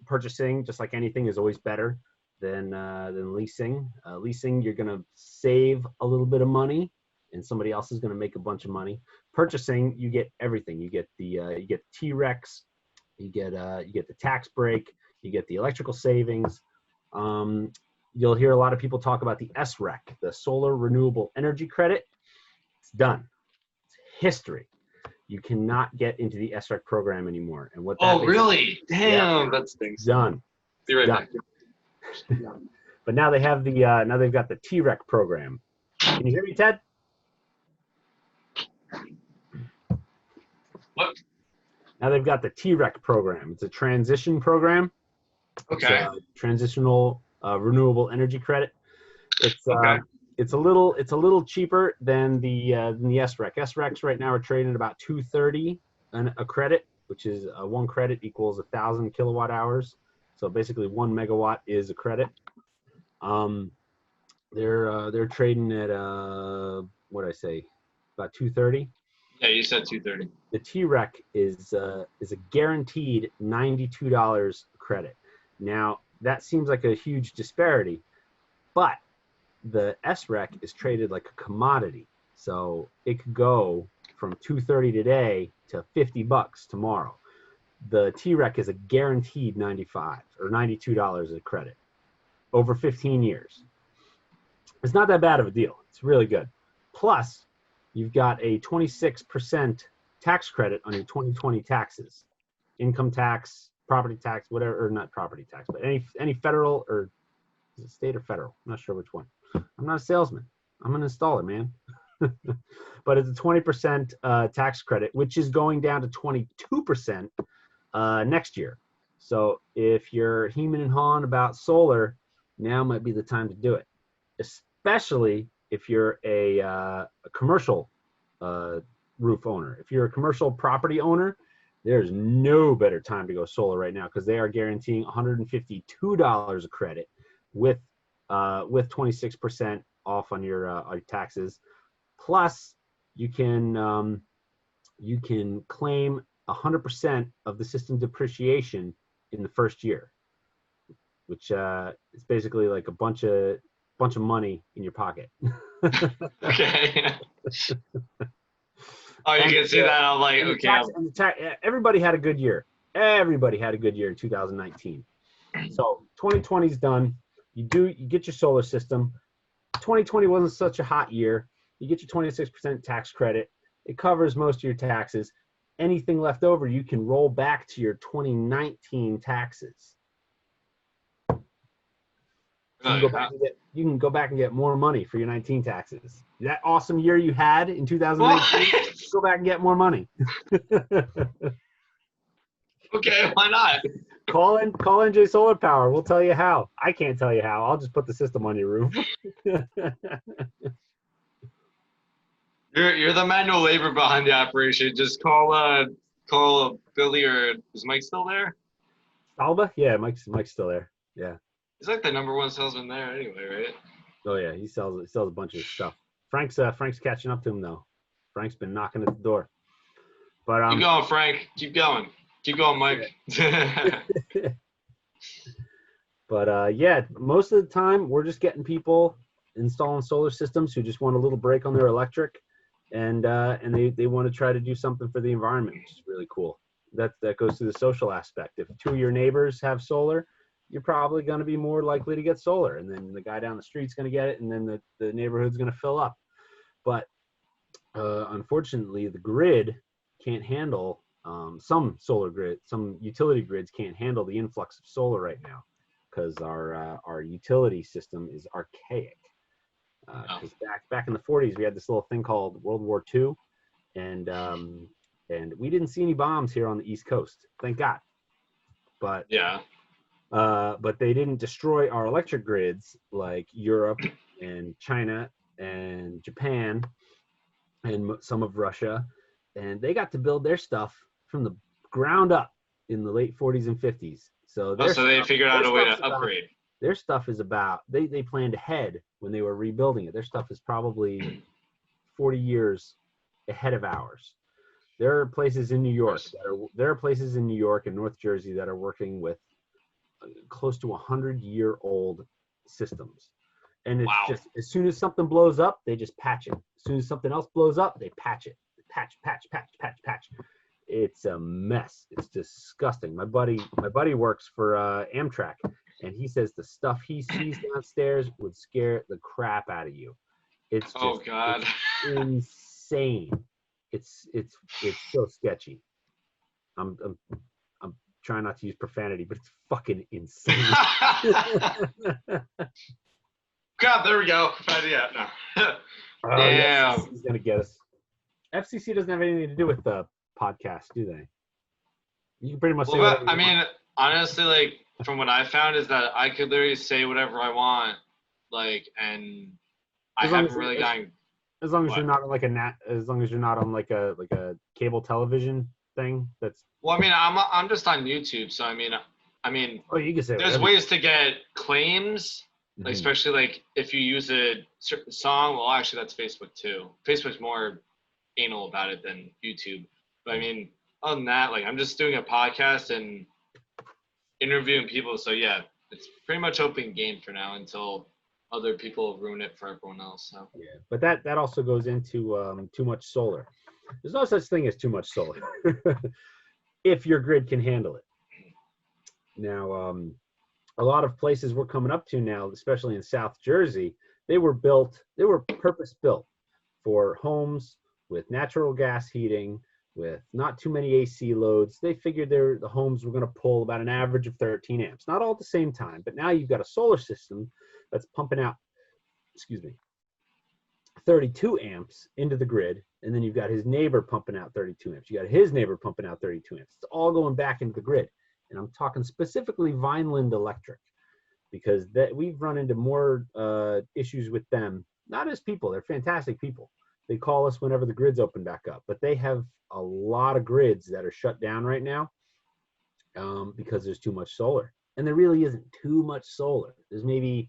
Speaker 2: Purchasing, just like anything, is always better than leasing. Leasing, you're going to save a little bit of money, and somebody else is going to make a bunch of money. Purchasing, you get everything. You get the T-Rex. You get the tax break. You get the electrical savings. You'll hear a lot of people talk about the SREC, the Solar Renewable Energy Credit. It's done. history. You cannot get into the SREC program anymore. And what that
Speaker 3: Oh,
Speaker 2: means-
Speaker 3: really? Damn,
Speaker 2: Yeah.
Speaker 3: that stinks.
Speaker 2: Done.
Speaker 3: Be right
Speaker 2: Done.
Speaker 3: back.
Speaker 2: But now they have the now they've got the TREC program. Can you hear me, Ted?
Speaker 3: What?
Speaker 2: Now they've got the TREC program. It's a transition program.
Speaker 3: Okay.
Speaker 2: It's a transitional renewable energy credit. It's
Speaker 3: Okay.
Speaker 2: it's a little cheaper than the SREC. SRECs right now are trading at about $230 a credit, which is one credit equals 1,000 kilowatt hours. So basically 1 megawatt is a credit. They're trading at what did I say, about 230.
Speaker 3: Yeah, you said 230.
Speaker 2: The TREC is a guaranteed $92 credit. Now that seems like a huge disparity, but the SREC is traded like a commodity, so it could go from 230 today to $50 tomorrow. The TREC is a guaranteed 95 or $92 a credit over 15 years. It's not that bad of a deal. It's really good. Plus, you've got a 26% tax credit on your 2020 taxes, income tax, property tax, whatever, or not property tax, but any federal, or is it state or federal? I'm not sure which one. I'm not a salesman. I'm an installer, man. But it's a 20% tax credit, which is going down to 22% next year. So if you're hemming and hawing about solar, now might be the time to do it, especially if you're a commercial roof owner. If you're a commercial property owner, there's no better time to go solar right now, because they are guaranteeing $152 a credit with 26% off on your taxes. Plus, you can claim 100% of the system depreciation in the first year, which is basically like a bunch of money in your pocket.
Speaker 3: Okay. Oh, you can see that. I'm like, okay.
Speaker 2: Everybody had a good year. Everybody had a good year in 2019. So 2020 is done. You get your solar system. 2020 wasn't such a hot year. You get your 26% tax credit. It covers most of your taxes. Anything left over, you can roll back to your 2019 taxes. You can go back and get more money for your 19 taxes. That awesome year you had in 2019, go back and get more money.
Speaker 3: Okay, why not?
Speaker 2: Call NJ Solar Power. We'll tell you how. I can't tell you how. I'll just put the system on your roof.
Speaker 3: You're the manual labor behind the operation. Just call Billy, or is Mike still there?
Speaker 2: Alba? Yeah, Mike's still there. Yeah.
Speaker 3: He's like the #1 salesman there anyway, right?
Speaker 2: Oh yeah, he sells a bunch of stuff. Frank's catching up to him though. Frank's been knocking at the door. But
Speaker 3: keep going, Frank. Keep going. Keep going, Mike.
Speaker 2: But yeah, most of the time we're just getting people installing solar systems who just want a little break on their electric, and they want to try to do something for the environment, which is really cool. That goes to the social aspect. If 2 of your neighbors have solar, you're probably going to be more likely to get solar, and then the guy down the street's going to get it, and then the neighborhood's going to fill up. But unfortunately, the grid can't handle some utility grids can't handle the influx of solar right now, because our utility system is archaic. Because back in the 40s, we had this little thing called World War II, and we didn't see any bombs here on the East Coast, thank God. But
Speaker 3: yeah.
Speaker 2: But they didn't destroy our electric grids like Europe and China and Japan and some of Russia, and they got to build their stuff from the ground up in the late 40s and 50s. So
Speaker 3: they figured out a way to upgrade.
Speaker 2: Their stuff is about, they planned ahead when they were rebuilding it. Their stuff is probably 40 years ahead of ours. There are places in New York and North Jersey that are working with close to 100-year-old systems. And it's just, as soon as something blows up, they just patch it. As soon as something else blows up, they patch it. Patch. It's a mess. It's disgusting. My buddy works for Amtrak, and he says the stuff he sees downstairs would scare the crap out of you. It's just
Speaker 3: God.
Speaker 2: It's insane. it's so sketchy. I'm trying not to use profanity, but it's fucking insane.
Speaker 3: Crap, there we go. Yeah, no.
Speaker 2: Oh,
Speaker 3: Damn.
Speaker 2: yeah, FCC's gonna get us. FCC doesn't have anything to do with the podcast, do they? You can pretty much say
Speaker 3: Well,
Speaker 2: whatever
Speaker 3: but, I
Speaker 2: you
Speaker 3: mean,
Speaker 2: want.
Speaker 3: honestly, like from what I found is that I could literally say whatever I want, like, and I
Speaker 2: As long
Speaker 3: haven't
Speaker 2: as-
Speaker 3: really gotten.
Speaker 2: As long as
Speaker 3: What?
Speaker 2: you're not on like as long as you're not on like a cable television thing, that's.
Speaker 3: Well, I mean, I'm just on YouTube, so I mean,
Speaker 2: Oh, you can say
Speaker 3: there's
Speaker 2: whatever.
Speaker 3: ways to get claims, like,
Speaker 2: Mhm.
Speaker 3: especially like if you use a certain song. Well, actually, that's Facebook too. Facebook's more anal about it than YouTube. But I mean, other than that, like I'm just doing a podcast and interviewing people. So yeah, it's pretty much open game for now until other people ruin it for everyone else. So
Speaker 2: Yeah, but that also goes into too much solar. There's no such thing as too much solar if your grid can handle it. Now, a lot of places we're coming up to now, especially in South Jersey, they were purpose built for homes with natural gas heating, with not too many AC loads. They figured the homes were going to pull about an average of 13 amps, not all at the same time, but now you've got a solar system that's pumping out, 32 amps into the grid, and then you've got his neighbor pumping out 32 amps. You got his neighbor pumping out 32 amps. It's all going back into the grid. And I'm talking specifically Vineland Electric, because we've run into more issues with them, not as people. They're fantastic people. They call us whenever the grids open back up, but they have a lot of grids that are shut down right now because there's too much solar. And there really isn't too much solar. There's maybe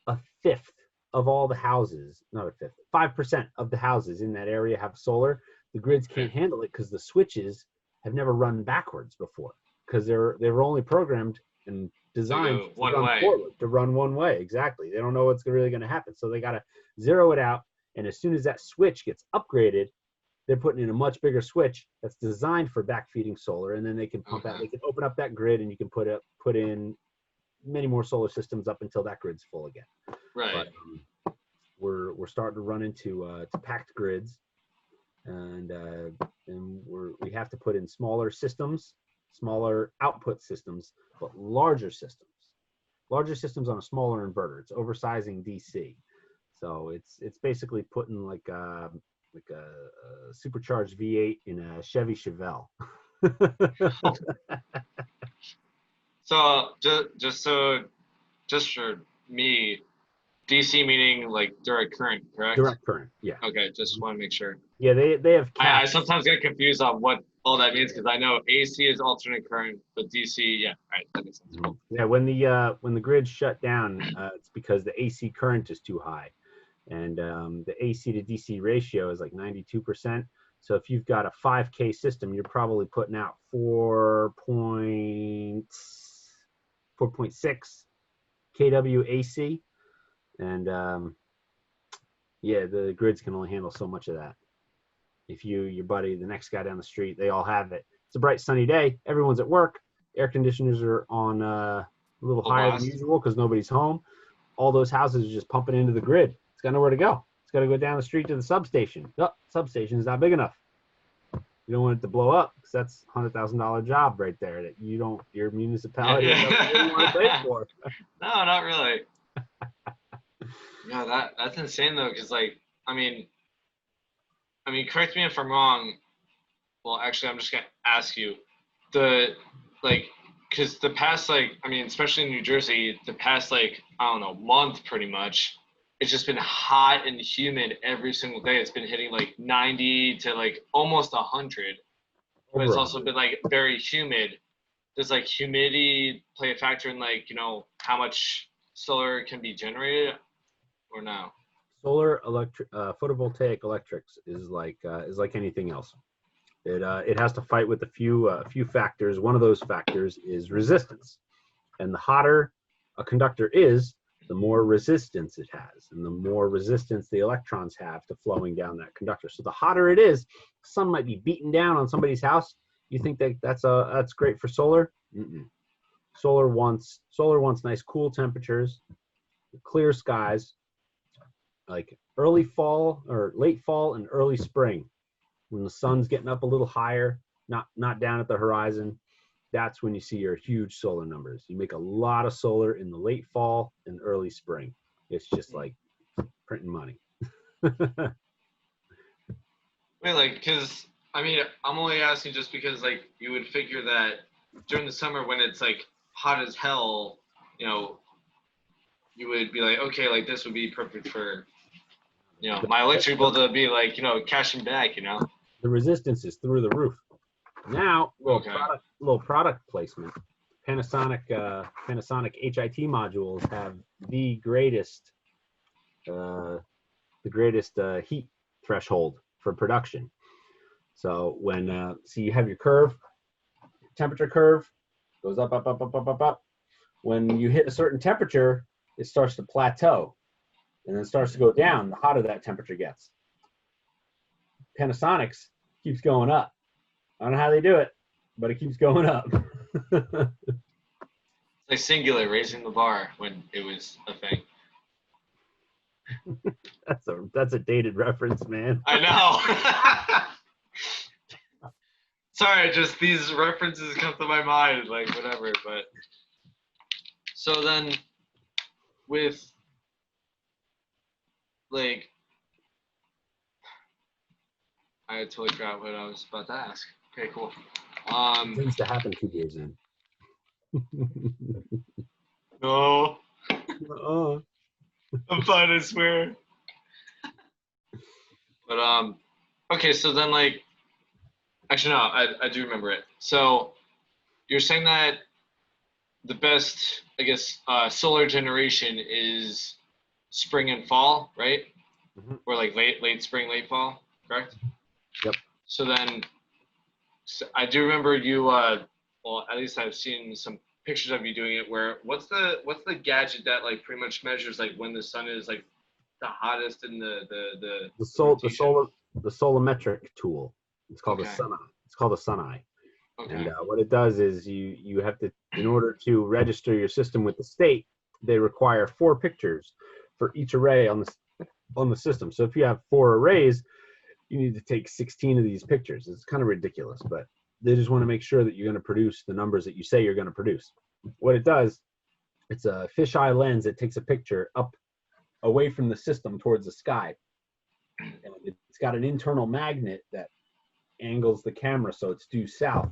Speaker 2: a fifth of all the houses, not a fifth, 5% of the houses in that area have solar. The grids can't handle it because the switches have never run backwards before, because they were only programmed and designed to run one way. Exactly. They don't know what's really going to happen. So they got to zero it out. And as soon as that switch gets upgraded, they're putting in a much bigger switch that's designed for backfeeding solar. And then they can pump out, they can open up that grid, and you can put in many more solar systems up until that grid's full again.
Speaker 3: right.
Speaker 2: But we're starting to run into packed grids, and we have to put in smaller systems, smaller output systems, but larger systems on a smaller inverter. It's oversizing DC, so it's basically putting like a supercharged V8 in a Chevy Chevelle.
Speaker 3: So just for me, DC meaning like direct current, correct?
Speaker 2: Direct current, yeah.
Speaker 3: Okay, just want to make sure.
Speaker 2: Yeah, they have
Speaker 3: I
Speaker 2: caps.
Speaker 3: sometimes get confused on what all that means, because I know AC is alternate current, but DC, yeah, all right, that makes sense. Cool.
Speaker 2: Yeah, when the grid shut down, it's because the AC current is too high, and the AC to DC ratio is like 92%. So if you've got a 5K system, you're probably putting out 4.6 kW AC, and yeah, the grids can only handle so much of that. If your buddy, the next guy down the street, they all have it. It's a bright sunny day. Everyone's at work. Air conditioners are on a little higher than usual because nobody's home. All those houses are just pumping into the grid. It's got nowhere to go. It's got to go down the street to the substation. Oh, substation is not big enough. You don't want it to blow up, because that's $100,000 job right there that your municipality doesn't want to pay for.
Speaker 3: No, not really. No, that's insane though, because like I mean, correct me if I'm wrong. Well, actually, I'm just gonna ask you, because the past especially in New Jersey, the past I don't know, month pretty much, it's just been hot and humid every single day. It's been hitting like 90 to like almost 100, but it's also been like very humid. Does like humidity play a factor in how much solar can be generated, or no?
Speaker 2: Solar photovoltaic electrics is like anything else. It has to fight with a few factors. One of those factors is resistance, and the hotter a conductor is, the more resistance it has, and the more resistance the electrons have to flowing down that conductor. So the hotter it is, sun might be beating down on somebody's house. You think that's great for solar? Mm-mm. Solar wants nice cool temperatures, clear skies, like early fall or late fall and early spring. when the sun's getting up a little higher, not down at the horizon, that's when you see your huge solar numbers. You make a lot of solar in the late fall and early spring. It's just like printing money.
Speaker 3: Wait, like, because I mean, I'm only asking just because, like, you would figure that during the summer when it's like hot as hell, you know, you would be like, okay, like this would be perfect for, you know, my electric bill to be like, you know, cashing back, you know.
Speaker 2: The resistance is through the roof. Now,
Speaker 3: Okay.
Speaker 2: little product placement. Panasonic HIT modules have the greatest heat threshold for production. So when see you have your curve, temperature curve goes up, up, up, up, up, up, up. When you hit a certain temperature, it starts to plateau, and then starts to go down the hotter that temperature gets. Panasonic's keeps going up. I don't know how they do it, but it keeps going up.
Speaker 3: It's like Singular raising the bar when it was a thing.
Speaker 2: That's a dated reference, man.
Speaker 3: I know. Sorry, just these references come to my mind, like whatever. But so then, with like, I totally forgot what I was about to ask. Okay, cool.
Speaker 2: It tends to happen 2 years in.
Speaker 3: No,
Speaker 2: Oh.
Speaker 3: I'm fine, I swear. But okay, so then like, actually no, I do remember it. So you're saying that the best, I guess, solar generation is spring and fall, right?
Speaker 2: Mhm.
Speaker 3: Or like late spring, late fall, correct?
Speaker 2: Yep.
Speaker 3: So then, I do remember you. Well, at least I've seen some pictures of you doing it. Where what's the gadget that like pretty much measures like when the sun is like the hottest in the rotation?
Speaker 2: The solometric tool. It's called
Speaker 3: Okay.
Speaker 2: the sun eye. It's called the sun eye.
Speaker 3: Okay.
Speaker 2: And what it does is you have to, in order to register your system with the state, they require 4 pictures for each array on the system. So if you have 4 arrays, you need to take 16 of these pictures. It's kind of ridiculous, but they just want to make sure that you're going to produce the numbers that you say you're going to produce. What it does, it's a fisheye lens that takes a picture up away from the system towards the sky. And it's got an internal magnet that angles the camera so it's due south,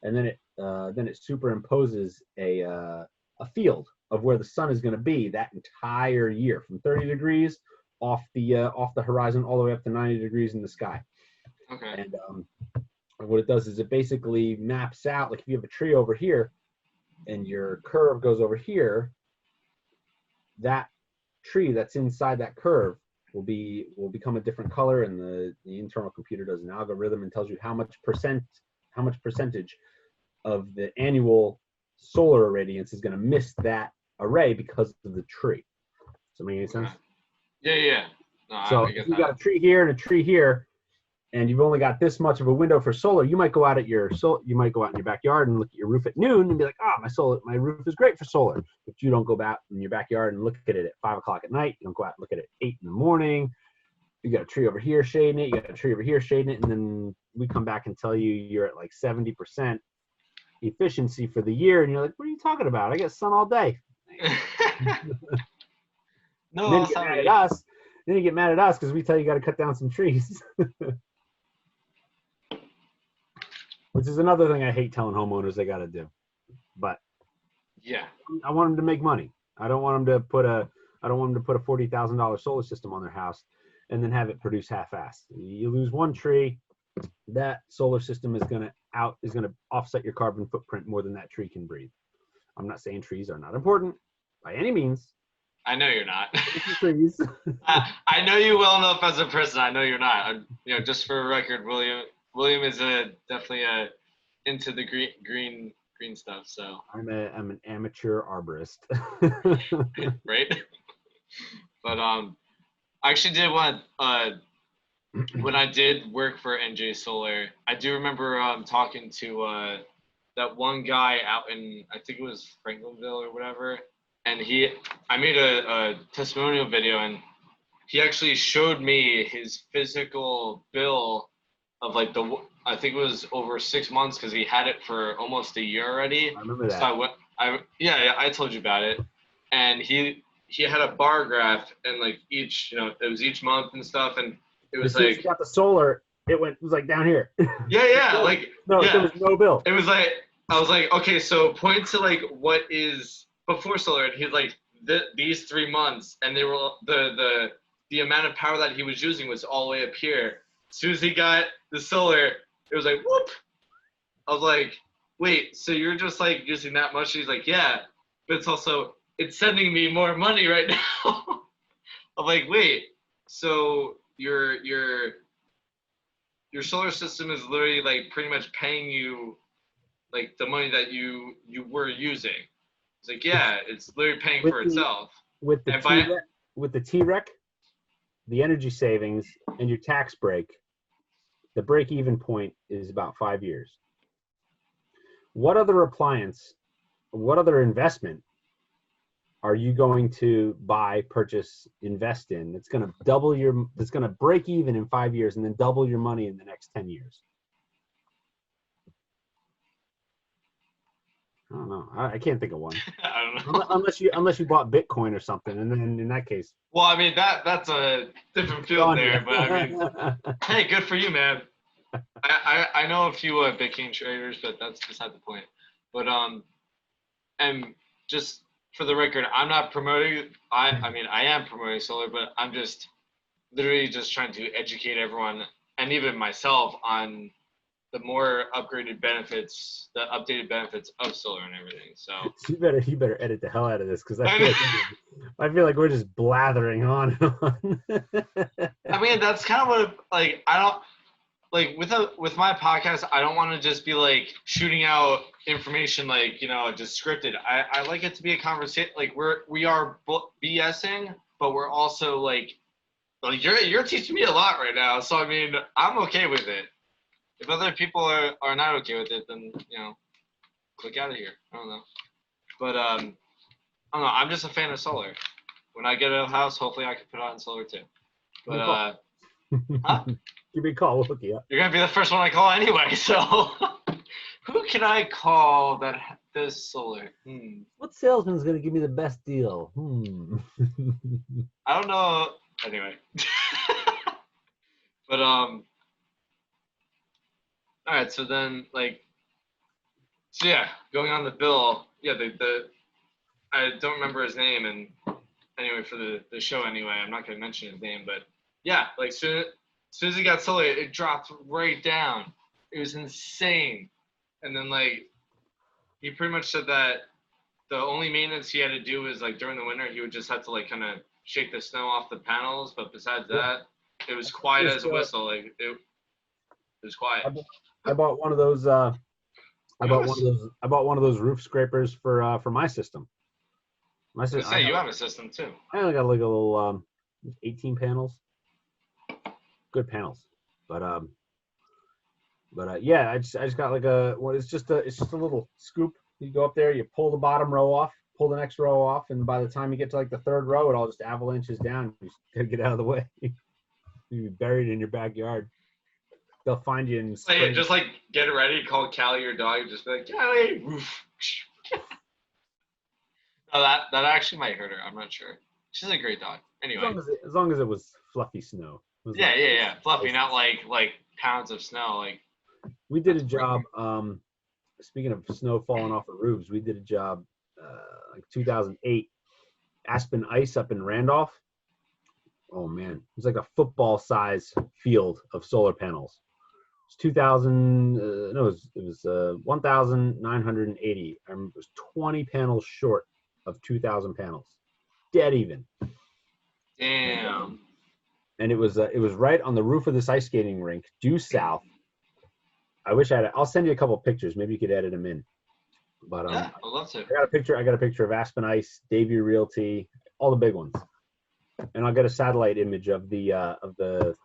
Speaker 2: and then it superimposes a field of where the sun is going to be that entire year, from 30 degrees off the horizon all the way up to 90 degrees in the sky.
Speaker 3: Okay.
Speaker 2: And what it does is it basically maps out, like if you have a tree over here and your curve goes over here, that tree that's inside that curve will become a different color, and the internal computer does an algorithm and tells you how much percentage of the annual solar irradiance is going to miss that array because of the tree. Does that make any sense?
Speaker 3: Yeah. No,
Speaker 2: So
Speaker 3: I get
Speaker 2: if you
Speaker 3: that.
Speaker 2: got a tree here and a tree here, and you've only got this much of a window for solar, you might go out in your backyard and look at your roof at noon and be like, my roof is great for solar. But you don't go out in your backyard and look at it at 5 o'clock at night. You don't go out and look at it at 8 in the morning. You got a tree over here shading it. You got a tree over here shading it. And then we come back and tell you you're at like 70% efficiency for the year. And you're like, what are you talking about? I get sun all day.
Speaker 3: No,
Speaker 2: Then you get mad at us. Then you get mad at us because we tell you got to cut down some trees. Which is another thing I hate telling homeowners they got to do. But
Speaker 3: yeah.
Speaker 2: I want them to make money. I don't want them to put a $40,000 solar system on their house and then have it produce half-assed. You lose one tree, that solar system is going to offset your carbon footprint more than that tree can breathe. I'm not saying trees are not important by any means.
Speaker 3: I know you're not.
Speaker 2: Trees.
Speaker 3: I know you well enough as a person. I know you're not. Just for a record, William is definitely into the green stuff. So
Speaker 2: I'm an amateur arborist.
Speaker 3: right. But I actually did want when I did work for NJ Solar, I do remember talking to that one guy out in, I think it was Franklinville or whatever, and I made a testimonial video, and he actually showed me his physical bill of like I think it was over 6 months because he had it for almost a year already.
Speaker 2: I remember that.
Speaker 3: So I told you about it, and he had a bar graph, and like each, it was each month and stuff, and it was
Speaker 2: as soon as
Speaker 3: like
Speaker 2: you got the solar, it was like down here.
Speaker 3: yeah, like
Speaker 2: no,
Speaker 3: yeah.
Speaker 2: there was no bill.
Speaker 3: It was like, I was like, okay, so point to like what is before solar, and he's like these 3 months, and they were the amount of power that he was using was all the way up here. As soon as he got the solar, it was like whoop. I was like, wait, so you're just like using that much? He's like, yeah, but it's sending me more money right now. I'm like, wait, so your solar system is literally like pretty much paying you like the money that you were using. It's like, yeah, it's literally paying for itself.
Speaker 2: With the T-Rec, the energy savings and your tax break, the break-even point is about 5 years. What other appliance, what other investment are you going to buy, purchase, invest in that's going to break even in 5 years and then double your money in the next 10 years? I don't know. I can't think of one.
Speaker 3: I don't know.
Speaker 2: Unless you bought Bitcoin or something, and then in that case.
Speaker 3: Well, I mean that's a different field there, but I mean, hey, good for you, man. I know a few Bitcoin traders, but that's beside the point. But and just for the record, I'm not promoting. I mean, I am promoting solar, but I'm just literally just trying to educate everyone and even myself on the more upgraded benefits, the updated benefits of solar and everything. So
Speaker 2: you better edit the hell out of this, because I feel like we're just blathering on and on.
Speaker 3: I mean, that's kind of what like I don't like with my podcast. I don't want to just be like shooting out information like just scripted. I like it to be a conversation. Like we are BSing, but we're also like you're teaching me a lot right now. So I mean, I'm okay with it. If other people are not okay with it, then click out of here. I don't know, but I don't know. I'm just a fan of solar. When I get a house, hopefully I can put on solar too. But huh?
Speaker 2: Give me a call. We'll hook you up.
Speaker 3: You're gonna be the first one I call anyway. So who can I call that does solar?
Speaker 2: What salesman's gonna give me the best deal?
Speaker 3: I don't know. Anyway, but all right, so then going on the bill, I don't remember his name, and anyway, for the show anyway, I'm not gonna mention his name, but yeah, like soon as he got solar, it dropped right down. It was insane, and then he pretty much said that the only maintenance he had to do was during the winter, he would just have to kind of shake the snow off the panels, but besides that, it was quiet as a whistle. It was quiet.
Speaker 2: I bought one of those. I bought one of those roof scrapers for my system.
Speaker 3: My system. You have a system too.
Speaker 2: I only got like a little 18 panels. Good panels, but yeah, I just got like it's just a little scoop. You go up there, you pull the bottom row off, pull the next row off, and by the time you get to like the third row, it all just avalanches down. You just gotta get out of the way. You'd be buried in your backyard. They'll find you in spring.
Speaker 3: Just get ready, call Callie your dog, just be like, Callie. No, that actually might hurt her. I'm not sure. She's a great dog. Anyway,
Speaker 2: as long as it was fluffy snow.
Speaker 3: Yeah. Fluffy, not like pounds of snow.
Speaker 2: We did a job. Speaking of snow falling off the roofs, we did a job 2008, Aspen Ice up in Randolph. Oh man, it was like a football size field of solar panels. It's 2,000. No, it was 1,980. I remember it was 20 panels short of 2,000 panels. Dead even.
Speaker 3: Damn.
Speaker 2: And it was right on the roof of this ice skating rink, due south. I wish I'll send you a couple of pictures. Maybe you could edit them in. But
Speaker 3: yeah, I'd love to.
Speaker 2: I got a picture of Aspen Ice, Davie Realty, all the big ones. And I'll get a satellite image of the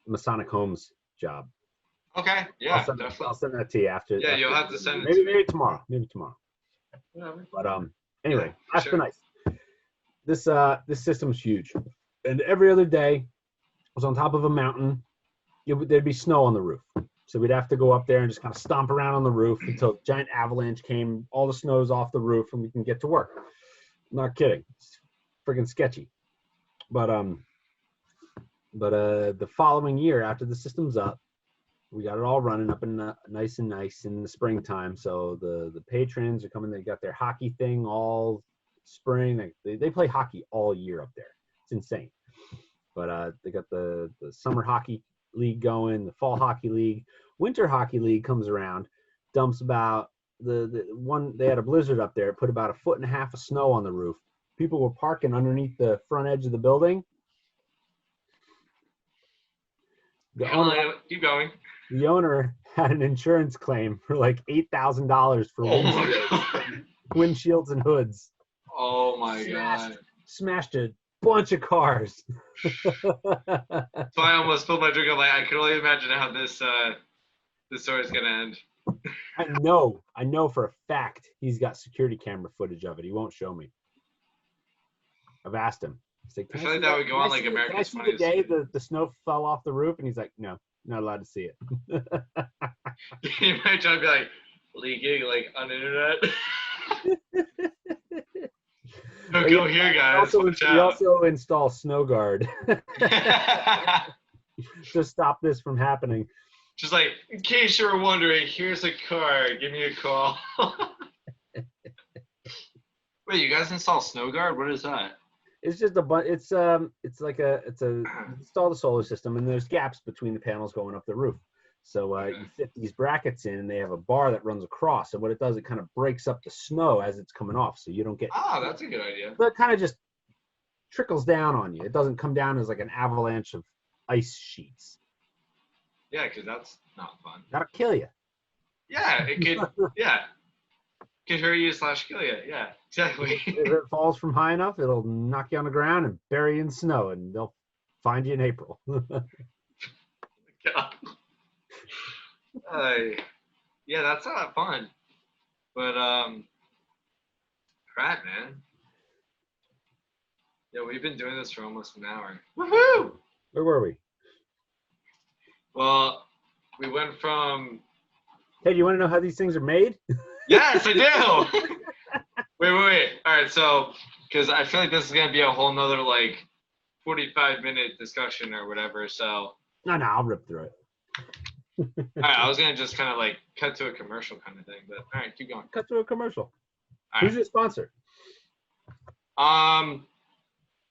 Speaker 2: Masonic Homes job.
Speaker 3: Okay. Yeah,
Speaker 2: I'll send that to you after.
Speaker 3: Yeah, you'll have to send it.
Speaker 2: Maybe tomorrow.
Speaker 3: Whatever.
Speaker 2: But anyway,
Speaker 3: yeah,
Speaker 2: Aspen
Speaker 3: sure.
Speaker 2: Ice. This system's huge, and every other day, was on top of a mountain. There'd be snow on the roof. So we'd have to go up there and just kind of stomp around on the roof until a giant avalanche came, all the snow's off the roof, and we can get to work. I'm not kidding. It's friggin' sketchy. But the following year, after the system's up, we got it all running up and nice in the springtime. So the patrons are coming. They got their hockey thing all spring. They play hockey all year up there. It's insane. But they got the summer hockey league going, the fall hockey league, winter hockey league comes around, dumps about the one. They had a blizzard up there. It put about 1.5 feet of snow on the roof. People were parking underneath the front edge of the building.
Speaker 3: Keep going.
Speaker 2: The owner had an insurance claim for like $8,000 for windshields and hoods.
Speaker 3: Oh my god!
Speaker 2: Smashed a bunch of cars.
Speaker 3: So I almost spilled my drink. I'm like, I can only imagine how this story is gonna end.
Speaker 2: I know for a fact he's got security camera footage of it. He won't show me. I've asked him. Like,
Speaker 3: I feel like that would go on like America's Funniest.
Speaker 2: The day the snow fell off the roof, and he's like, no, not allowed to see it.
Speaker 3: You might try to be like leaking like on the internet. Go here, guys.
Speaker 2: We also install snow guard to stop this from happening.
Speaker 3: Just like, in case you were wondering, here's a car. Give me a call. Wait, you guys install snow guard? What is that?
Speaker 2: It's just it's install the solar system, and there's gaps between the panels going up the roof. So you fit these brackets in, and they have a bar that runs across. And what it does, it kind of breaks up the snow as it's coming off, so you don't get.
Speaker 3: Oh, that's a good idea.
Speaker 2: But it kind of just trickles down on you. It doesn't come down as like an avalanche of ice sheets.
Speaker 3: Yeah, because that's not fun.
Speaker 2: That'll kill you.
Speaker 3: Yeah, it could. Yeah. Could hurt you / kill you. Yeah, exactly.
Speaker 2: If it falls from high enough, it'll knock you on the ground and bury you in snow, and they'll find you in April.
Speaker 3: God. Yeah, that's not fun. But crap, man. Yeah, we've been doing this for almost an hour. Woohoo!
Speaker 2: Where were we?
Speaker 3: Well, we went from.
Speaker 2: Hey, do you want to know how these things are made?
Speaker 3: Yes, I do. Wait. All right, so because I feel like this is gonna be a whole nother like 45-minute discussion or whatever. So.
Speaker 2: No, I'll rip through it.
Speaker 3: All right, I was gonna just kind of like cut to a commercial kind of thing, but all right, keep going.
Speaker 2: Cut to a commercial.
Speaker 3: All
Speaker 2: Who's
Speaker 3: right.
Speaker 2: your sponsor?
Speaker 3: I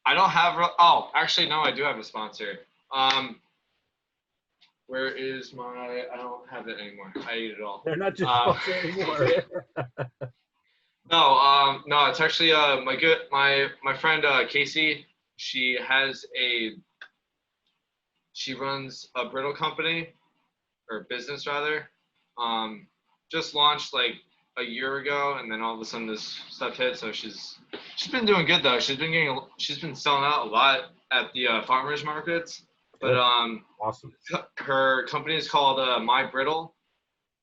Speaker 3: don't have. Oh, actually, no, I do have a sponsor. Where is my? I don't have it anymore. I ate it all.
Speaker 2: They're not just sponsor anymore.
Speaker 3: No, it's actually my friend Casey. She runs a brittle company, or business rather. Just launched like a year ago, and then all of a sudden this stuff hit. So she's been doing good though. She's been selling out a lot at the farmers markets. But
Speaker 2: awesome.
Speaker 3: Her company is called My Brittle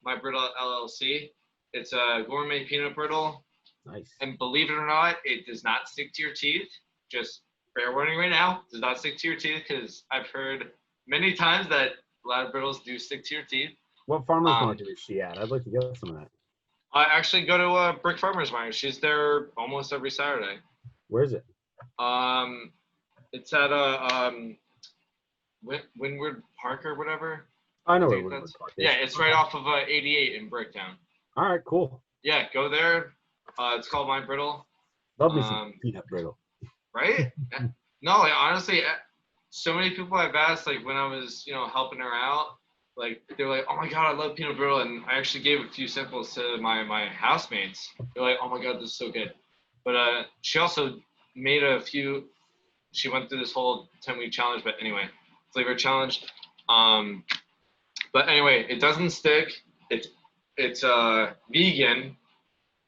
Speaker 3: LLC. It's a gourmet peanut brittle.
Speaker 2: Nice.
Speaker 3: And believe it or not, it does not stick to your teeth. Just fair warning right now, does not stick to your teeth, because I've heard many times that a lot of brittles do stick to your teeth. What
Speaker 2: farmer's market is she at? I'd like to get some of that.
Speaker 3: I actually go to Brick Farmers Market. She's there almost every Saturday.
Speaker 2: Where is it?
Speaker 3: It's at Windward Park or whatever.
Speaker 2: I know where Windward Park is.
Speaker 3: Yeah, it's right off of 88 in Bricktown.
Speaker 2: All right, cool.
Speaker 3: Yeah, go there. It's called My Brittle.
Speaker 2: Love me some peanut brittle.
Speaker 3: Right? No, like, honestly, so many people I've asked, like when I was, helping her out, like they're like, "Oh my god, I love peanut brittle," and I actually gave a few samples to my housemates. They're like, "Oh my god, this is so good." But she also made a few. She went through this whole 10-week challenge, but anyway, flavor challenge. But anyway, it doesn't stick. It's vegan,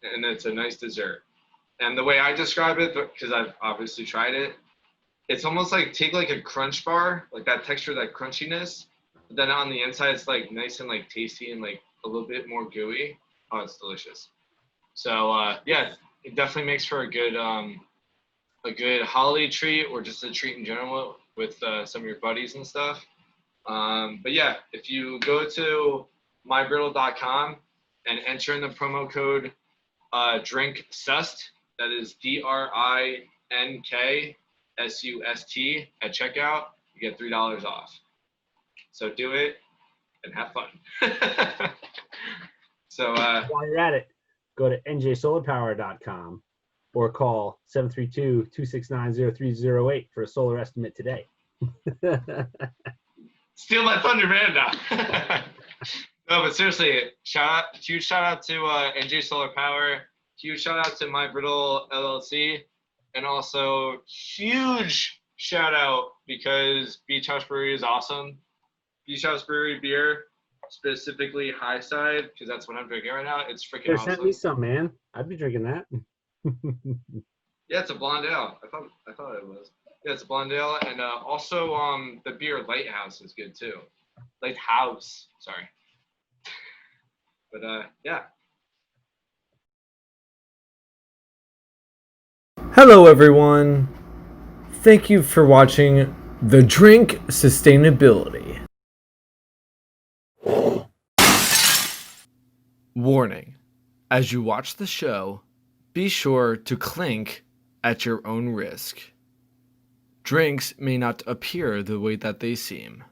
Speaker 3: and it's a nice dessert. And the way I describe it, because I've obviously tried it, it's almost like take like a crunch bar, like that texture, that crunchiness. But then on the inside, it's like nice and like tasty and like a little bit more gooey. Oh, it's delicious. So yeah, it definitely makes for a good holiday treat, or just a treat in general with some of your buddies and stuff. But yeah, if you go to mybrittle.com and enter in the promo code DRINKSUST, that is DRINKSUST at checkout, you get $3 off. So do it and have fun. So
Speaker 2: while you're at it, go to njsolarpower.com or call 732-269-0308 for a solar estimate today.
Speaker 3: steal my thunder, man. No. No, but seriously, huge shout out to NJ Solar Power. Huge shout out to My Brittle LLC, and also huge shout out because Beach House Brewery is awesome. Beach House Brewery beer, specifically High Side, because that's what I'm drinking right now. It's freaking awesome.
Speaker 2: Send me some, man. I'd be drinking that.
Speaker 3: Yeah, it's a blonde ale. I thought it was. Yeah, it's a blonde ale, and also the beer Lighthouse is good too. Lighthouse, sorry. But yeah.
Speaker 4: Hello everyone. Thank you for watching The Drink Sustainability. Warning. As you watch the show, be sure to clink at your own risk. Drinks may not appear the way that they seem.